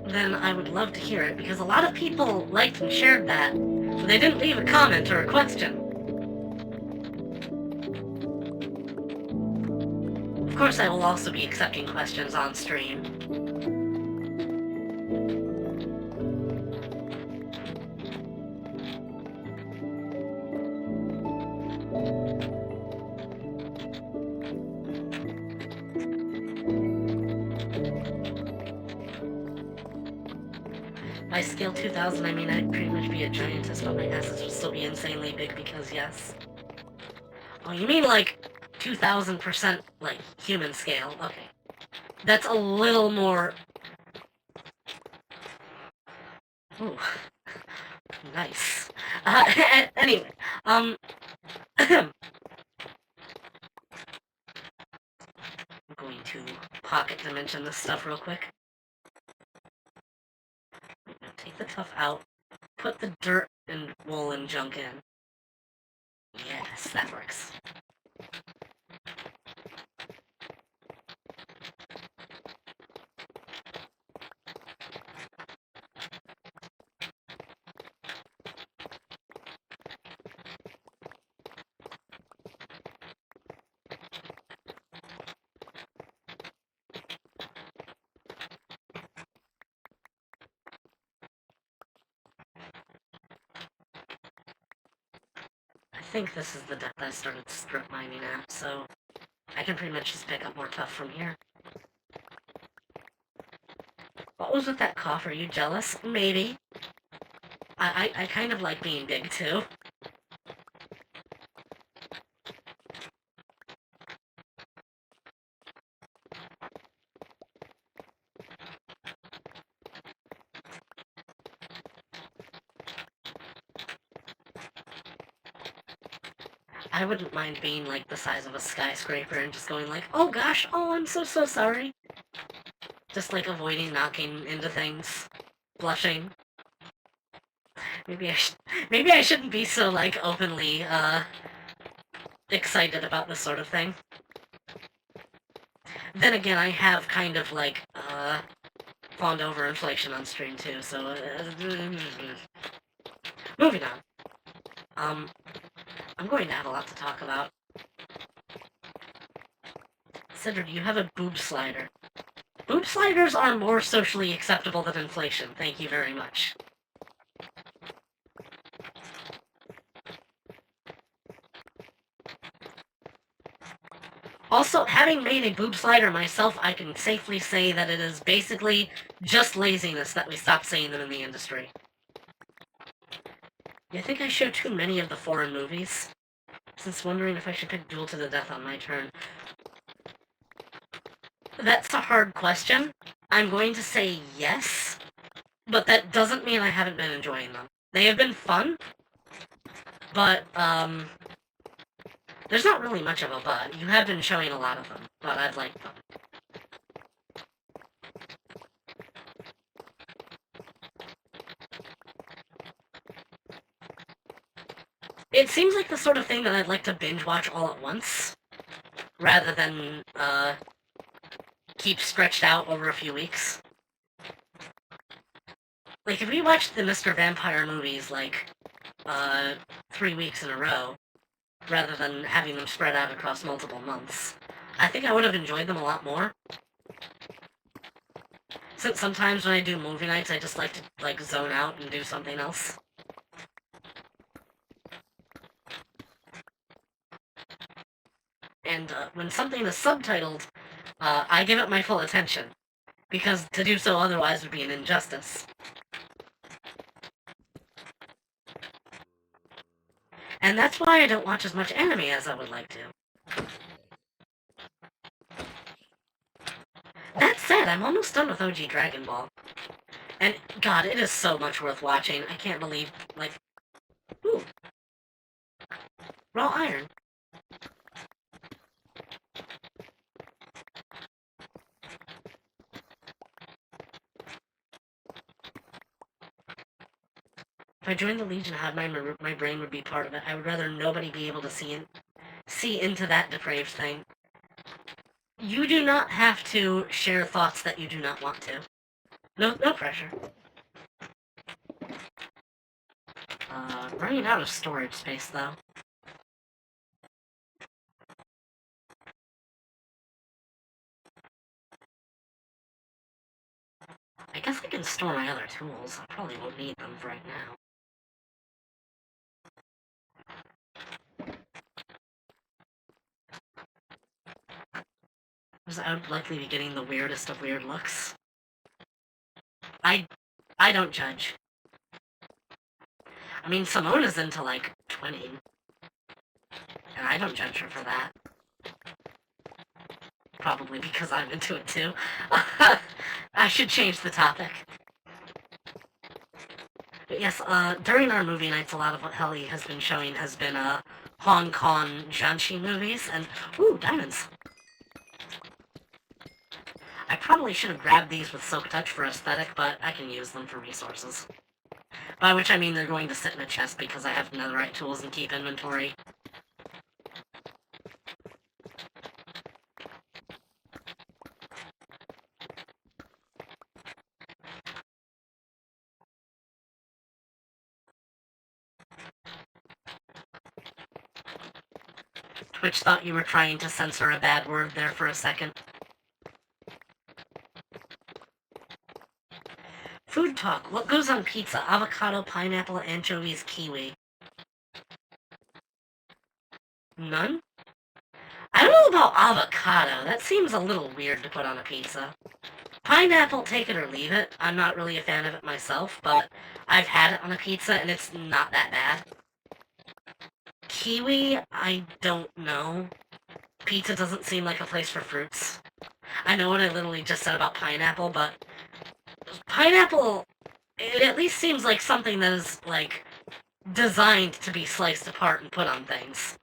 [SPEAKER 1] then I would love to hear it, because a lot of people liked and shared that, but they didn't leave a comment or a question. Of course, I will also be accepting questions on stream. By scale 2,000, I mean I'd pretty much be a giantess, but my asses would still be insanely big because yes. Oh, you mean like 2,000%, like, human scale? Okay. That's a little more... Ooh. Nice. Anyway, I'm going to pocket dimension this stuff real quick. Take the tuff out, put the dirt and wool and junk in. Yes, that works. I think this is the depth I started strip mining at, so I can pretty much just pick up more tuff from here. What was with that cough? Are you jealous? Maybe. I kind of like being big, too. I wouldn't mind being, like, the size of a skyscraper and just going like, oh gosh, oh, I'm so sorry. Just, like, avoiding knocking into things. Blushing. Maybe I shouldn't be so, like, openly, excited about this sort of thing. Then again, I have kind of, like, fawned over inflation on stream, too, so, moving on. I'm going to have a lot to talk about. Sedra, do you have a boob slider? Boob sliders are more socially acceptable than inflation. Thank you very much. Also, having made a boob slider myself, I can safely say that it is basically just laziness that we stopped seeing them in the industry. You think I show too many of the foreign movies? Since wondering if I should pick Duel to the Death on my turn. That's a hard question. I'm going to say yes, but that doesn't mean I haven't been enjoying them. They have been fun, but, there's not really much of a but. You have been showing a lot of them, but I've liked them. It seems like the sort of thing that I'd like to binge watch all at once, rather than, keep stretched out over a few weeks. Like, if we watched the Mr. Vampire movies, like, 3 weeks in a row, rather than having them spread out across multiple months, I think I would have enjoyed them a lot more. Since sometimes when I do movie nights, I just like to, like, zone out and do something else. And, when something is subtitled, I give it my full attention, because to do so otherwise would be an injustice. And that's why I don't watch as much anime as I would like to. That said, I'm almost done with OG Dragon Ball. And, God, it is so much worth watching. I can't believe, like... Ooh. Raw iron. If I joined the Legion and had my brain would be part of it, I would rather nobody be able to see into that depraved thing. You do not have to share thoughts that you do not want to. No pressure. Running out of storage space, though. I guess I can store my other tools. I probably won't need them right now. Because I would likely be getting the weirdest of weird looks. I don't judge. I mean, Simona's into, like, 20. And I don't judge her for that. Probably because I'm into it, too. I should change the topic. But yes, during our movie nights, a lot of what Helly has been showing has been, Hong Kong Janshi movies, and, ooh, diamonds. I probably should have grabbed these with Silk Touch for aesthetic, but I can use them for resources. By which I mean they're going to sit in a chest because I have netherite tools and keep inventory. Twitch thought you were trying to censor a bad word there for a second. Food talk. What goes on pizza? Avocado, pineapple, anchovies, kiwi. None? I don't know about avocado. That seems a little weird to put on a pizza. Pineapple, take it or leave it. I'm not really a fan of it myself, but I've had it on a pizza and it's not that bad. Kiwi, I don't know. Pizza doesn't seem like a place for fruits. I know what I literally just said about pineapple, but pineapple, it at least seems like something that is, like, designed to be sliced apart and put on things.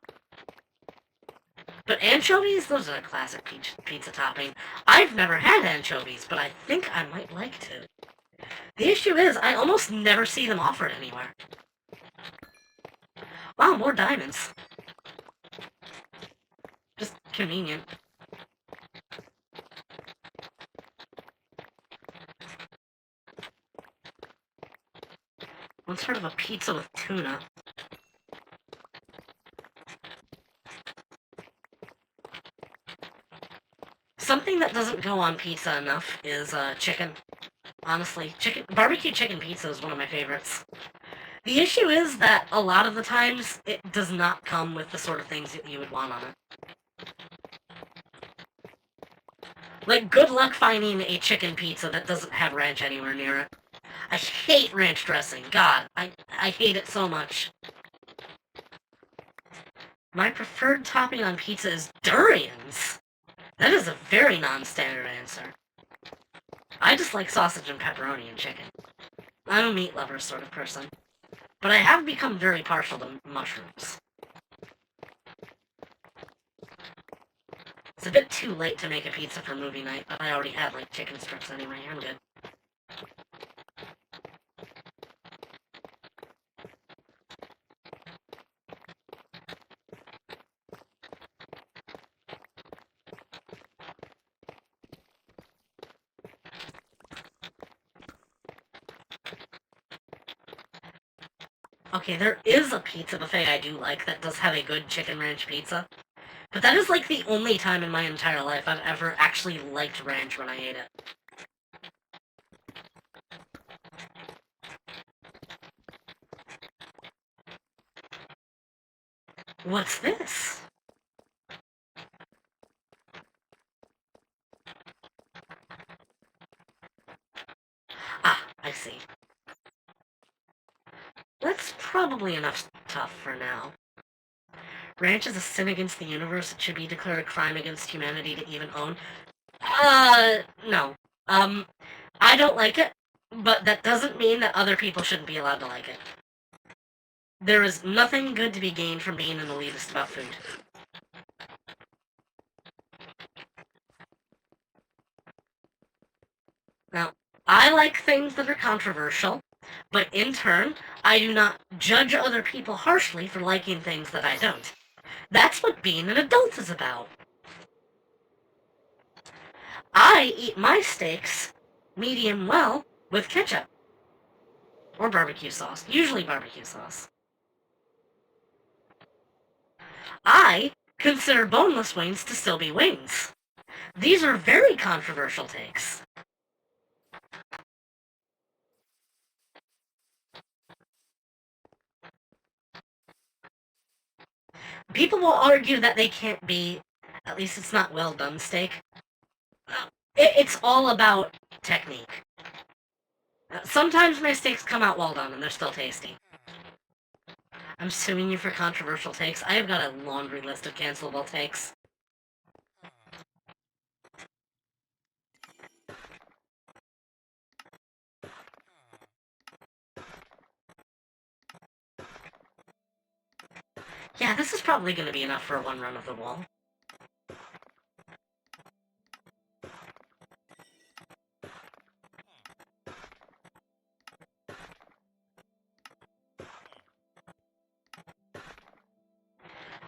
[SPEAKER 1] But anchovies, those are a classic pizza topping. I've never had anchovies, but I think I might like to. The issue is, I almost never see them offered anywhere. Wow, more diamonds. Just convenient. Once heard of a pizza with tuna. Something that doesn't go on pizza enough is chicken. Honestly, barbecue chicken pizza is one of my favorites. The issue is that a lot of the times it does not come with the sort of things that you would want on it. Like, good luck finding a chicken pizza that doesn't have ranch anywhere near it. I hate ranch dressing. God, I hate it so much. My preferred topping on pizza is durians. That is a very non-standard answer. I just like sausage and pepperoni and chicken. I'm a meat lover sort of person. But I have become very partial to mushrooms. It's a bit too late to make a pizza for movie night, but I already had, like, chicken strips anyway. I'm good. Okay, there is a pizza buffet I do like that does have a good chicken ranch pizza. But that is like the only time in my entire life I've ever actually liked ranch when I ate it. What's this? Ah, I see. That's probably enough tough for now. Ranch is a sin against the universe. It should be declared a crime against humanity to even own. No. I don't like it, but that doesn't mean that other people shouldn't be allowed to like it. There is nothing good to be gained from being an elitist about food. Now, I like things that are controversial, but in turn, I do not judge other people harshly for liking things that I don't. That's what being an adult is about. I eat my steaks medium well with ketchup. Or barbecue sauce. Usually barbecue sauce. I consider boneless wings to still be wings. These are very controversial takes. People will argue that they can't be, at least it's not well done steak. It's all about technique. Sometimes my steaks come out well done and they're still tasty. I'm suing you for controversial takes. I have got a laundry list of cancelable takes. Yeah, this is probably going to be enough for one run of the wall.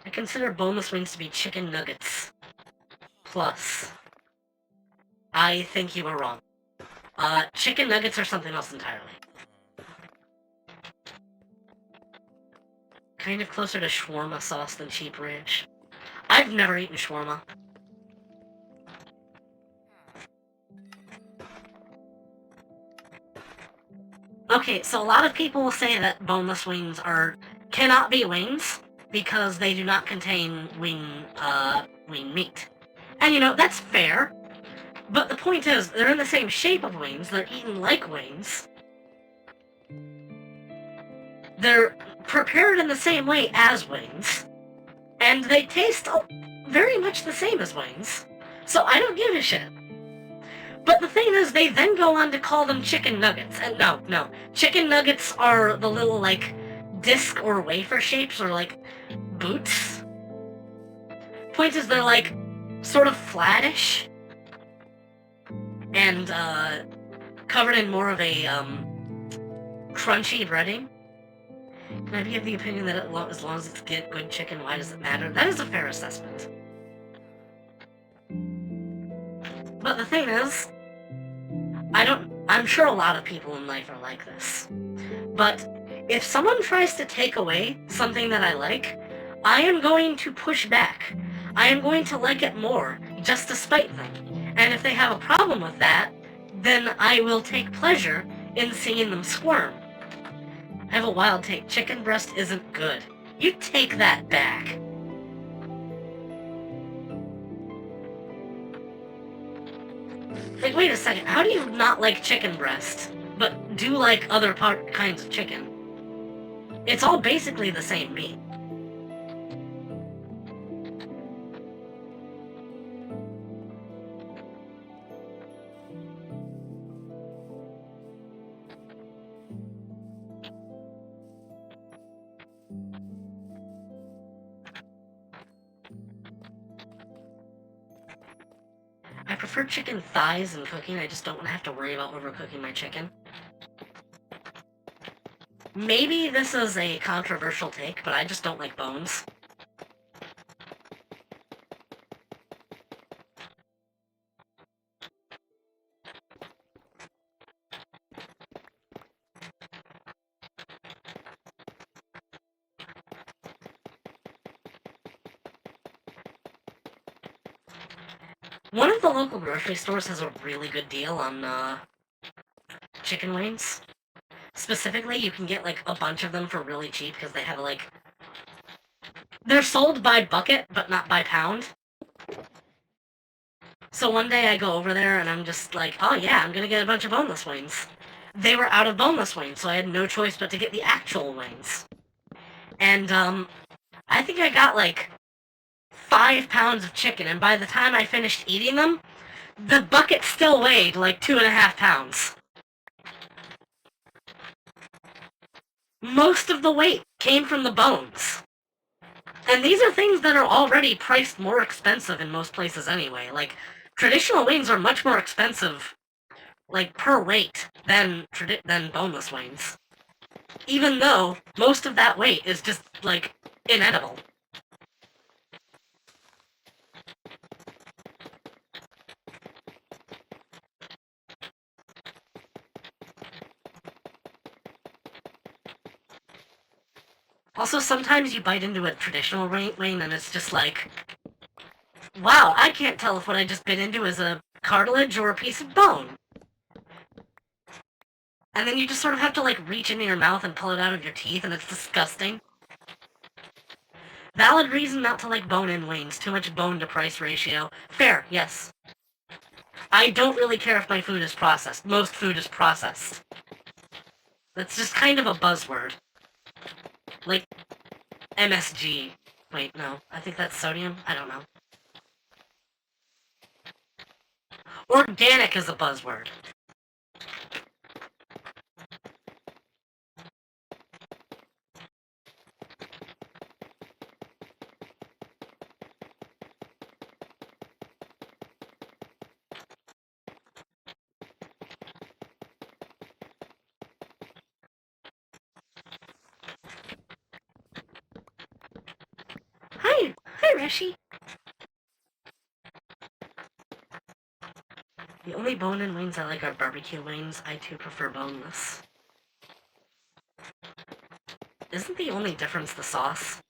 [SPEAKER 1] I consider boneless wings to be chicken nuggets. Plus. I think you are wrong. Chicken nuggets are something else entirely. Kind of closer to shawarma sauce than cheap ranch. I've never eaten shawarma. Okay, so a lot of people will say that boneless wings cannot be wings because they do not contain wing meat. And you know, that's fair. But the point is, they're in the same shape of wings, they're eaten like wings. They're prepared in the same way as wings. And they taste very much the same as wings. So I don't give a shit. But the thing is, they then go on to call them chicken nuggets. And no. Chicken nuggets are the little, like, disc or wafer shapes, or, like, boots. Point is, they're, like, sort of flattish. And, covered in more of a, crunchy breading. Can I be of the opinion that as long as it's good chicken, why does it matter? That is a fair assessment. But the thing is, I'm sure a lot of people in life are like this. But if someone tries to take away something that I like, I am going to push back. I am going to like it more, just to spite them. And if they have a problem with that, then I will take pleasure in seeing them squirm. I have a wild take. Chicken breast isn't good. You take that back. Like, wait a second. How do you not like chicken breast, but do like other kinds of chicken? It's all basically the same meat. I prefer chicken thighs in cooking. I just don't want to have to worry about overcooking my chicken. Maybe this is a controversial take, but I just don't like bones. One of the local grocery stores has a really good deal on chicken wings. Specifically, you can get like a bunch of them for really cheap because they have like... They're sold by bucket, but not by pound. So one day I go over there and I'm just like, oh yeah, I'm gonna get a bunch of boneless wings. They were out of boneless wings, so I had no choice but to get the actual wings. And, I think I got like 5 pounds of chicken, and by the time I finished eating them, the bucket still weighed like 2.5 pounds. Most of the weight came from the bones. And these are things that are already priced more expensive in most places anyway. Like, traditional wings are much more expensive, like, per weight than boneless wings. Even though most of that weight is just, like, inedible. Also, sometimes you bite into a traditional wing and it's just like, wow, I can't tell if what I just bit into is a cartilage or a piece of bone. And then you just sort of have to, like, reach into your mouth and pull it out of your teeth, and it's disgusting. Valid reason not to like bone-in wings. Too much bone-to-price ratio. Fair, yes. I don't really care if my food is processed. Most food is processed. That's just kind of a buzzword. Like, MSG. Wait, no. I think that's sodium? I don't know. Organic is a buzzword. Hi! Hi, Rishi! The only bone-in wings I like are barbecue wings. I too prefer boneless. Isn't the only difference the sauce?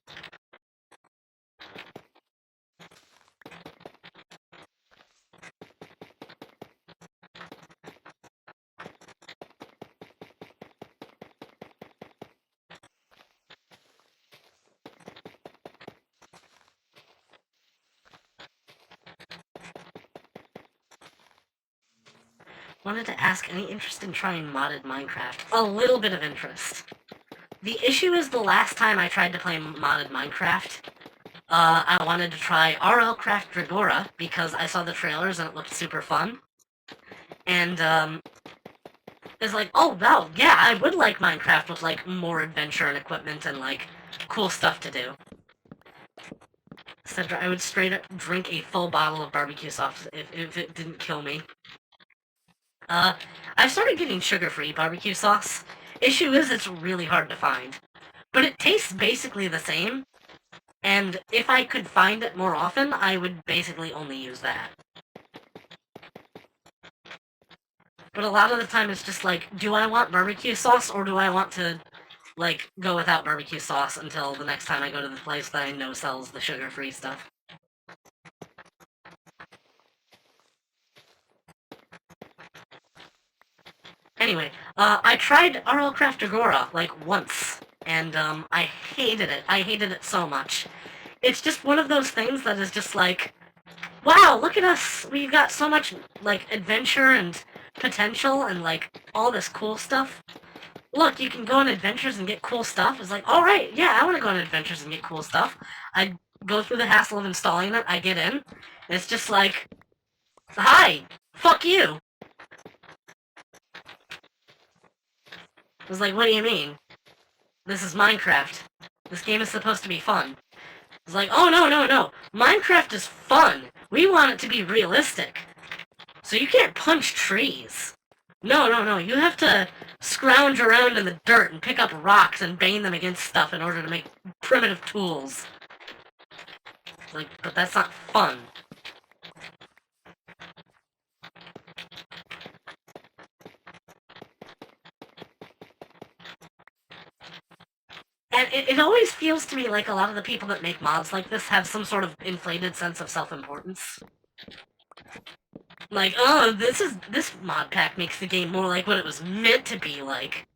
[SPEAKER 1] Wanted to ask, any interest in trying modded Minecraft? A little bit of interest. The issue is the last time I tried to play modded Minecraft, I wanted to try RL Craft Dragora because I saw the trailers and it looked super fun. And, it's like, oh, wow, yeah, I would like Minecraft with, like, more adventure and equipment and, like, cool stuff to do. Sedra, I would straight up drink a full bottle of barbecue sauce if it didn't kill me. I started getting sugar-free barbecue sauce. Issue is it's really hard to find. But it tastes basically the same, and if I could find it more often, I would basically only use that. But a lot of the time it's just like, do I want barbecue sauce, or do I want to, like, go without barbecue sauce until the next time I go to the place that I know sells the sugar-free stuff? Anyway, I tried RL Craft Agora, like, once, and, I hated it. I hated it so much. It's just one of those things that is just like, wow, look at us. We've got so much, like, adventure and potential and, like, all this cool stuff. Look, you can go on adventures and get cool stuff. It's like, alright, yeah, I want to go on adventures and get cool stuff. I go through the hassle of installing it, I get in, and it's just like, hi, fuck you. It's like, what do you mean? This is Minecraft. This game is supposed to be fun. It's like, oh no, no, no. Minecraft is fun. We want it to be realistic. So you can't punch trees. No, no, no. You have to scrounge around in the dirt and pick up rocks and bang them against stuff in order to make primitive tools. Like, but that's not fun. And it always feels to me like a lot of the people that make mods like this have some sort of inflated sense of self-importance. Like, oh, this mod pack makes the game more like what it was meant to be like.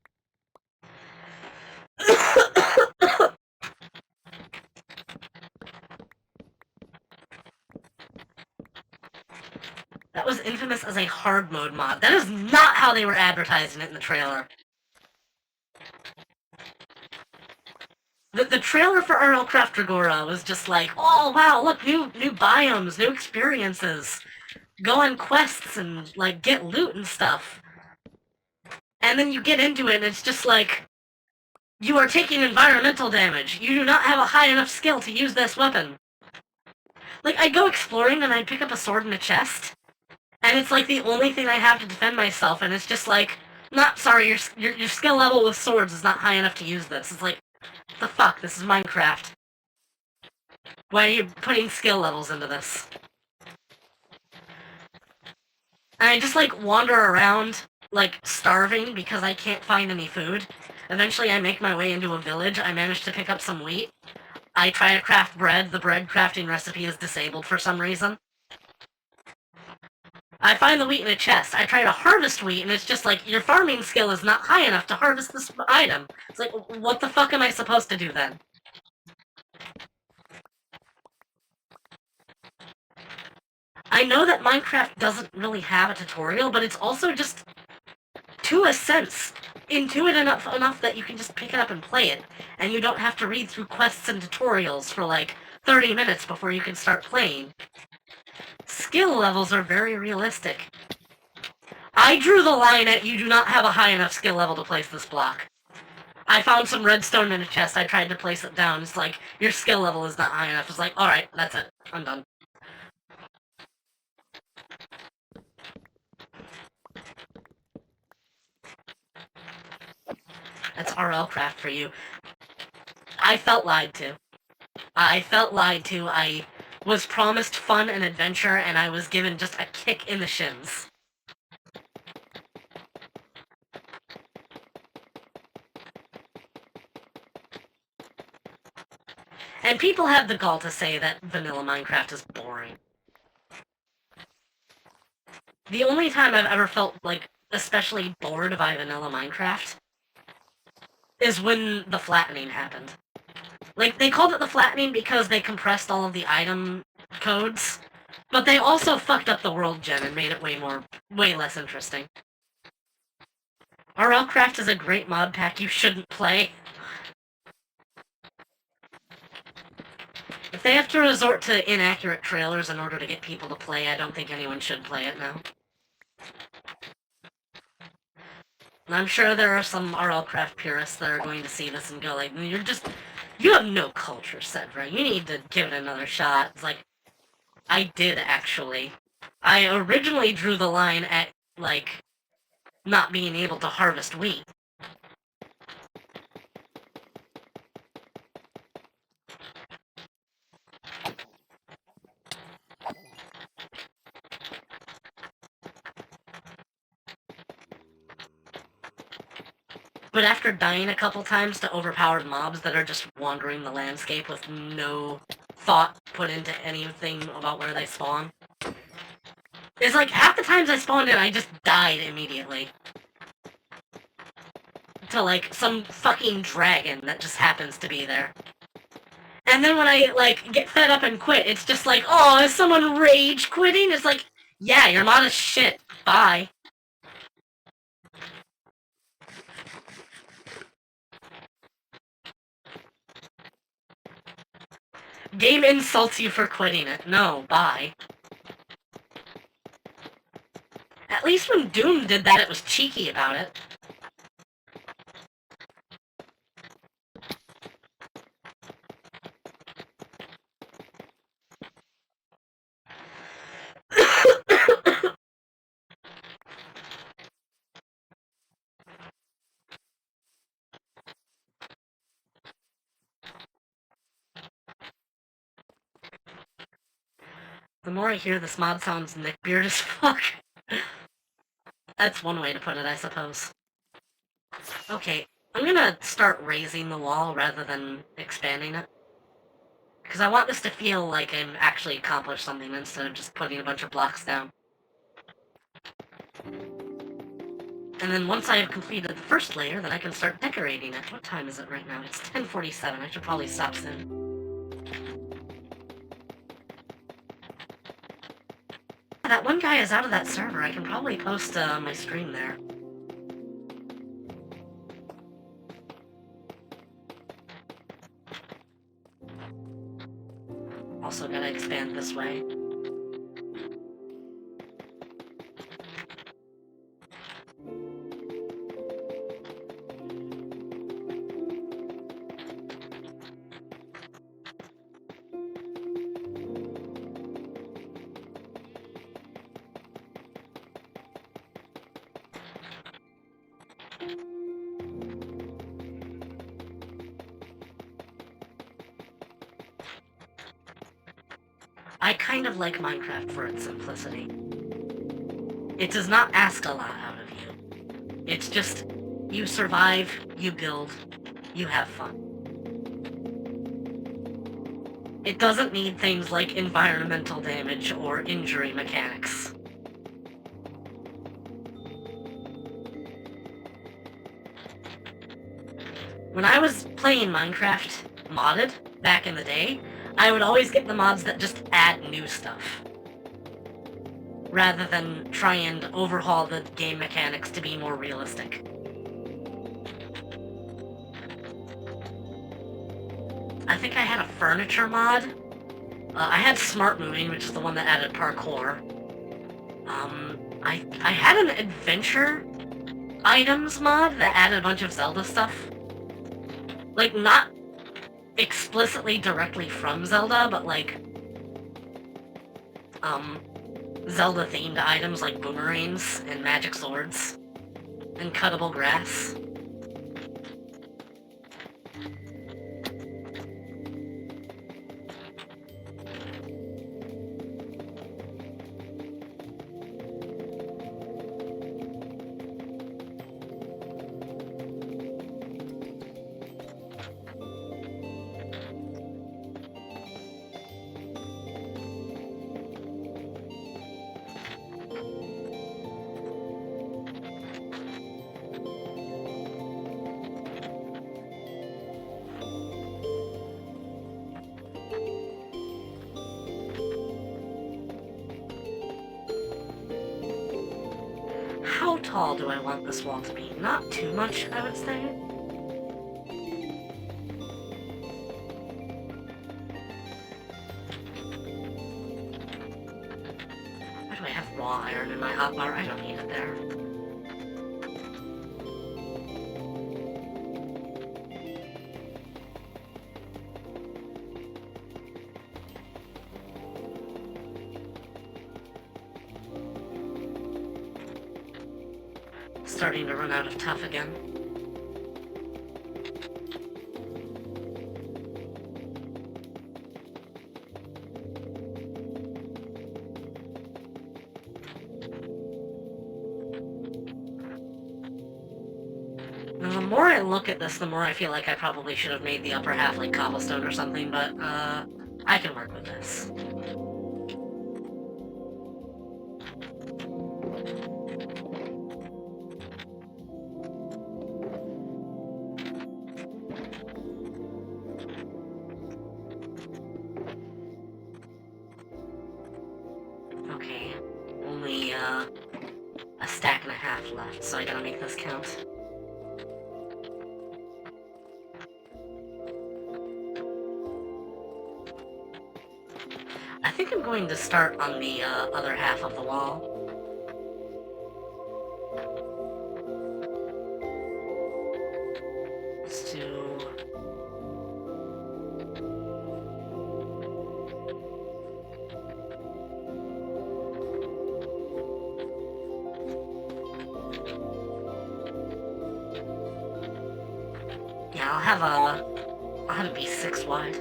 [SPEAKER 1] That was infamous as a hard mode mod. That is not how they were advertising it in the trailer. The trailer for RL Craft Dragora was just like, oh wow, look, new biomes, new experiences. Go on quests and, like, get loot and stuff. And then you get into it and it's just like, you are taking environmental damage. You do not have a high enough skill to use this weapon. Like, I go exploring and I pick up a sword in a chest, and it's like the only thing I have to defend myself, and it's just like, not sorry, your skill level with swords is not high enough to use this. It's like, the fuck, this is Minecraft. Why are you putting skill levels into this? And I just, like, wander around, like, starving because I can't find any food. Eventually I make my way into a village, I manage to pick up some wheat. I try to craft bread, the bread crafting recipe is disabled for some reason. I find the wheat in a chest. I try to harvest wheat, and it's just like, your farming skill is not high enough to harvest this item. It's like, what the fuck am I supposed to do then? I know that Minecraft doesn't really have a tutorial, but it's also just, to a sense, intuitive enough that you can just pick it up and play it, and you don't have to read through quests and tutorials for like 30 minutes before you can start playing. Skill levels are very realistic. I drew the line at you do not have a high enough skill level to place this block. I found some redstone in a chest, I tried to place it down, it's like, your skill level is not high enough. It's like, alright, that's it, I'm done. That's RL Craft for you. I felt lied to. I felt lied to. I was promised fun and adventure, and I was given just a kick in the shins. And people have the gall to say that vanilla Minecraft is boring. The only time I've ever felt, like, especially bored by vanilla Minecraft is when the flattening happened. Like, they called it the flattening because they compressed all of the item codes, but they also fucked up the world gen and made it way less interesting. RL Craft is a great mod pack you shouldn't play. If they have to resort to inaccurate trailers in order to get people to play, I don't think anyone should play it now. And I'm sure there are some RL Craft purists that are going to see this and go like, you have no culture, Sedra. You need to give it another shot. It's like, I did actually. I originally drew the line at, like, not being able to harvest wheat. But after dying a couple times to overpowered mobs that are just wandering the landscape with no thought put into anything about where they spawn, it's like half the times I spawned in, I just died immediately. to, like, some fucking dragon that just happens to be there. And then when I, like, get fed up and quit, it's just like, oh, is someone rage quitting? It's like, yeah, your mod is shit. Bye. Game insults you for quitting it. No, bye. At least when Doom did that, it was cheeky about it. The more I hear this mod sounds neckbeard as fuck. That's one way to put it, I suppose. Okay, I'm gonna start raising the wall rather than expanding it. Because I want this to feel like I'm actually accomplished something instead of just putting a bunch of blocks down. And then once I have completed the first layer, then I can start decorating it. What time is it right now? It's 10:47. I should probably stop soon. That one guy is out of that server. I can probably post my stream there. Also gotta expand this way. I kind of like Minecraft for its simplicity. It does not ask a lot out of you. It's just, you survive, you build, you have fun. It doesn't need things like environmental damage or injury mechanics. When I was playing Minecraft modded back in the day, I would always get the mods that just add new stuff, rather than try and overhaul the game mechanics to be more realistic. I think I had a furniture mod. I had Smart Moving, which is the one that added parkour. I had an adventure items mod that added a bunch of Zelda stuff. Like, not explicitly directly from Zelda, but like, Zelda-themed items like boomerangs and magic swords and cuttable grass. How tall do I want this wall to be? Not too much, I would say. Why do I have raw iron in my hotbar? I don't need it there. Starting to run out of tough again. Now, the more I look at this, the more I feel like I probably should have made the upper half like cobblestone or something, but, I can work with this. stack and a half left, so I gotta make this count. I think I'm going to start on the other half of the wall. Let's do... Yeah, I'll have it be 6 wide.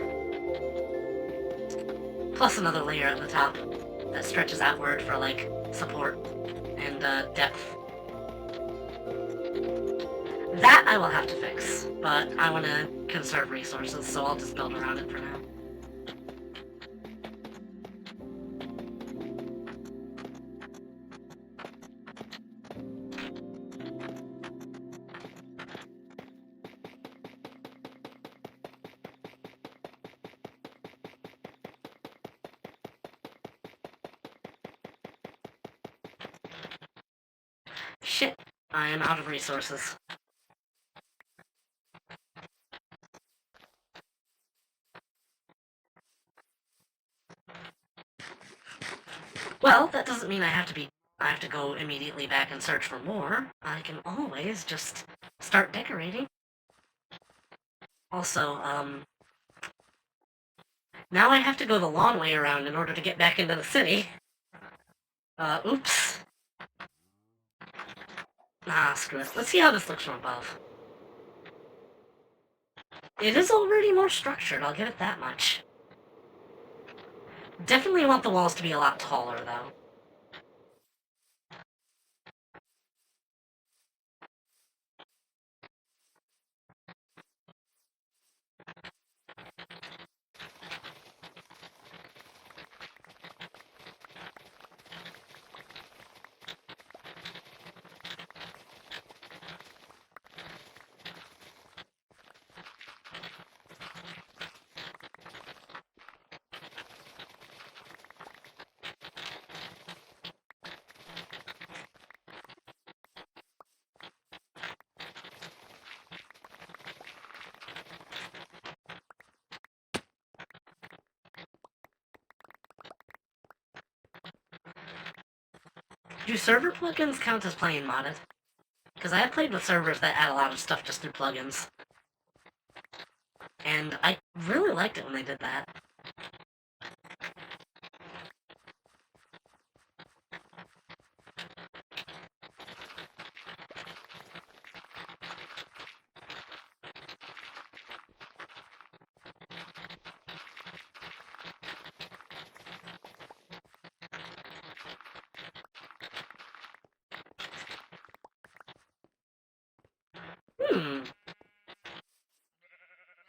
[SPEAKER 1] Plus another layer at the top that stretches outward for, like, support and depth. That I will have to fix, but I want to conserve resources, so I'll just build around it for now. Shit, I am out of resources. Well, that doesn't mean I have to go immediately back and search for more. I can always just start decorating. Also, now I have to go the long way around in order to get back into the city. Oops. Ah, screw it. Let's see how this looks from above. It is already more structured, I'll give it that much. Definitely want the walls to be a lot taller, though. Do server plugins count as playing modded? Because I have played with servers that add a lot of stuff just through plugins. And I really liked it when they did that.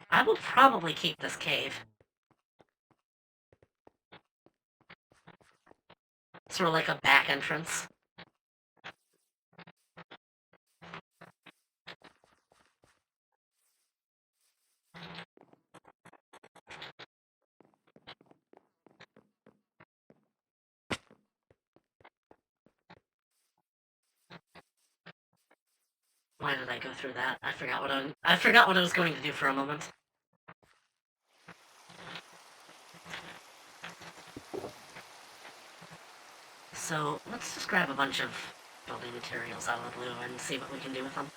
[SPEAKER 1] I will probably keep this cave. Sort of like a back entrance. Why did I go through that? I forgot what I was going to do for a moment. So, let's just grab a bunch of building materials out of the blue and see what we can do with them.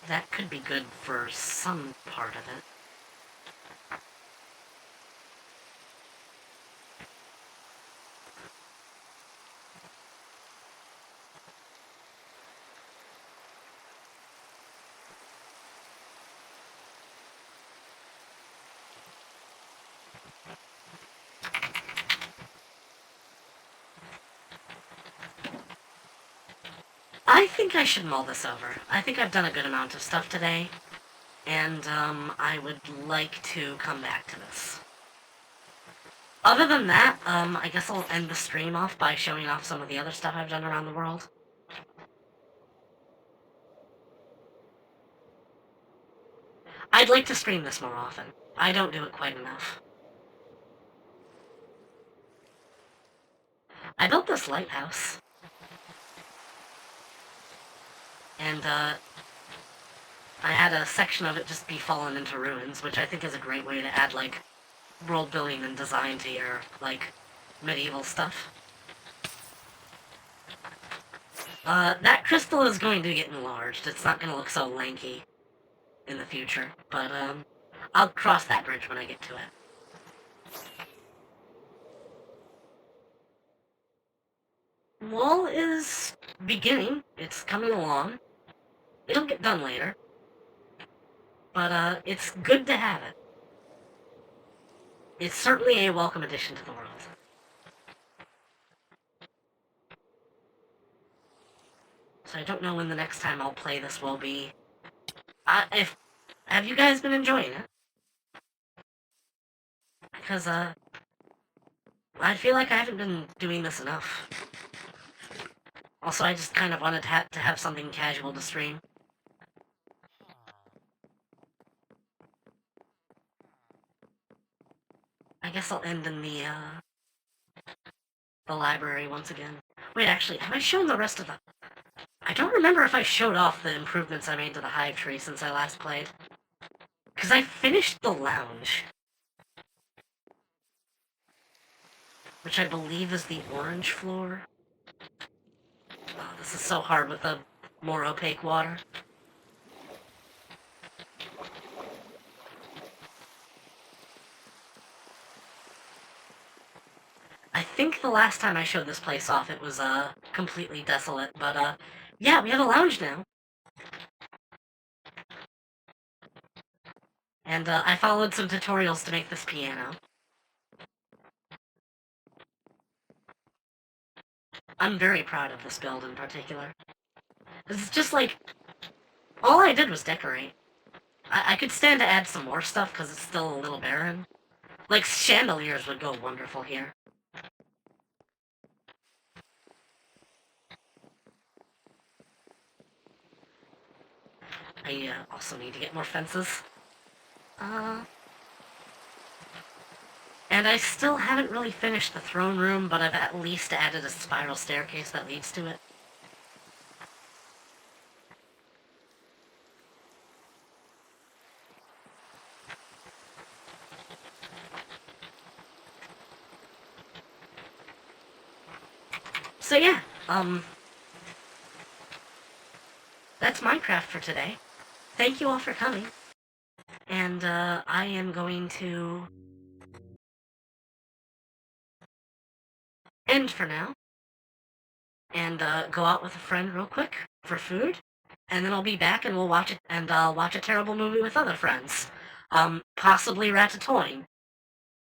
[SPEAKER 1] That could be good for some part of it. I think I should mull this over. I think I've done a good amount of stuff today, and I would like to come back to this. Other than that, I guess I'll end the stream off by showing off some of the other stuff I've done around the world. I'd like to stream this more often. I don't do it quite enough. I built this lighthouse. And, I had a section of it just be fallen into ruins, which I think is a great way to add, like, world building and design to your, like, medieval stuff. That crystal is going to get enlarged. It's not going to look so lanky in the future, but, I'll cross that bridge when I get to it. Wall is beginning. It's coming along. It'll get done later. But, it's good to have it. It's certainly a welcome addition to the world. So I don't know when the next time I'll play this will be. Have you guys been enjoying it? Because, I feel like I haven't been doing this enough. Also, I just kind of wanted to have something casual to stream. I guess I'll end in the library once again. Wait, actually, have I shown the rest of the... I don't remember if I showed off the improvements I made to the hive tree since I last played. Because I finished the lounge. Which I believe is the orange floor. Oh, this is so hard with the more opaque water. I think the last time I showed this place off it was, completely desolate, but, yeah, we have a lounge now. And, I followed some tutorials to make this piano. I'm very proud of this build in particular. It's just like, all I did was decorate. I could stand to add some more stuff because it's still a little barren. Like, chandeliers would go wonderful here. I also need to get more fences. And I still haven't really finished the throne room, but I've at least added a spiral staircase that leads to it. So yeah, that's Minecraft for today. Thank you all for coming. And, I am going to end for now. And, go out with a friend real quick for food. And then I'll be back and we'll watch it, and I'll watch a terrible movie with other friends. Possibly Ratatouille.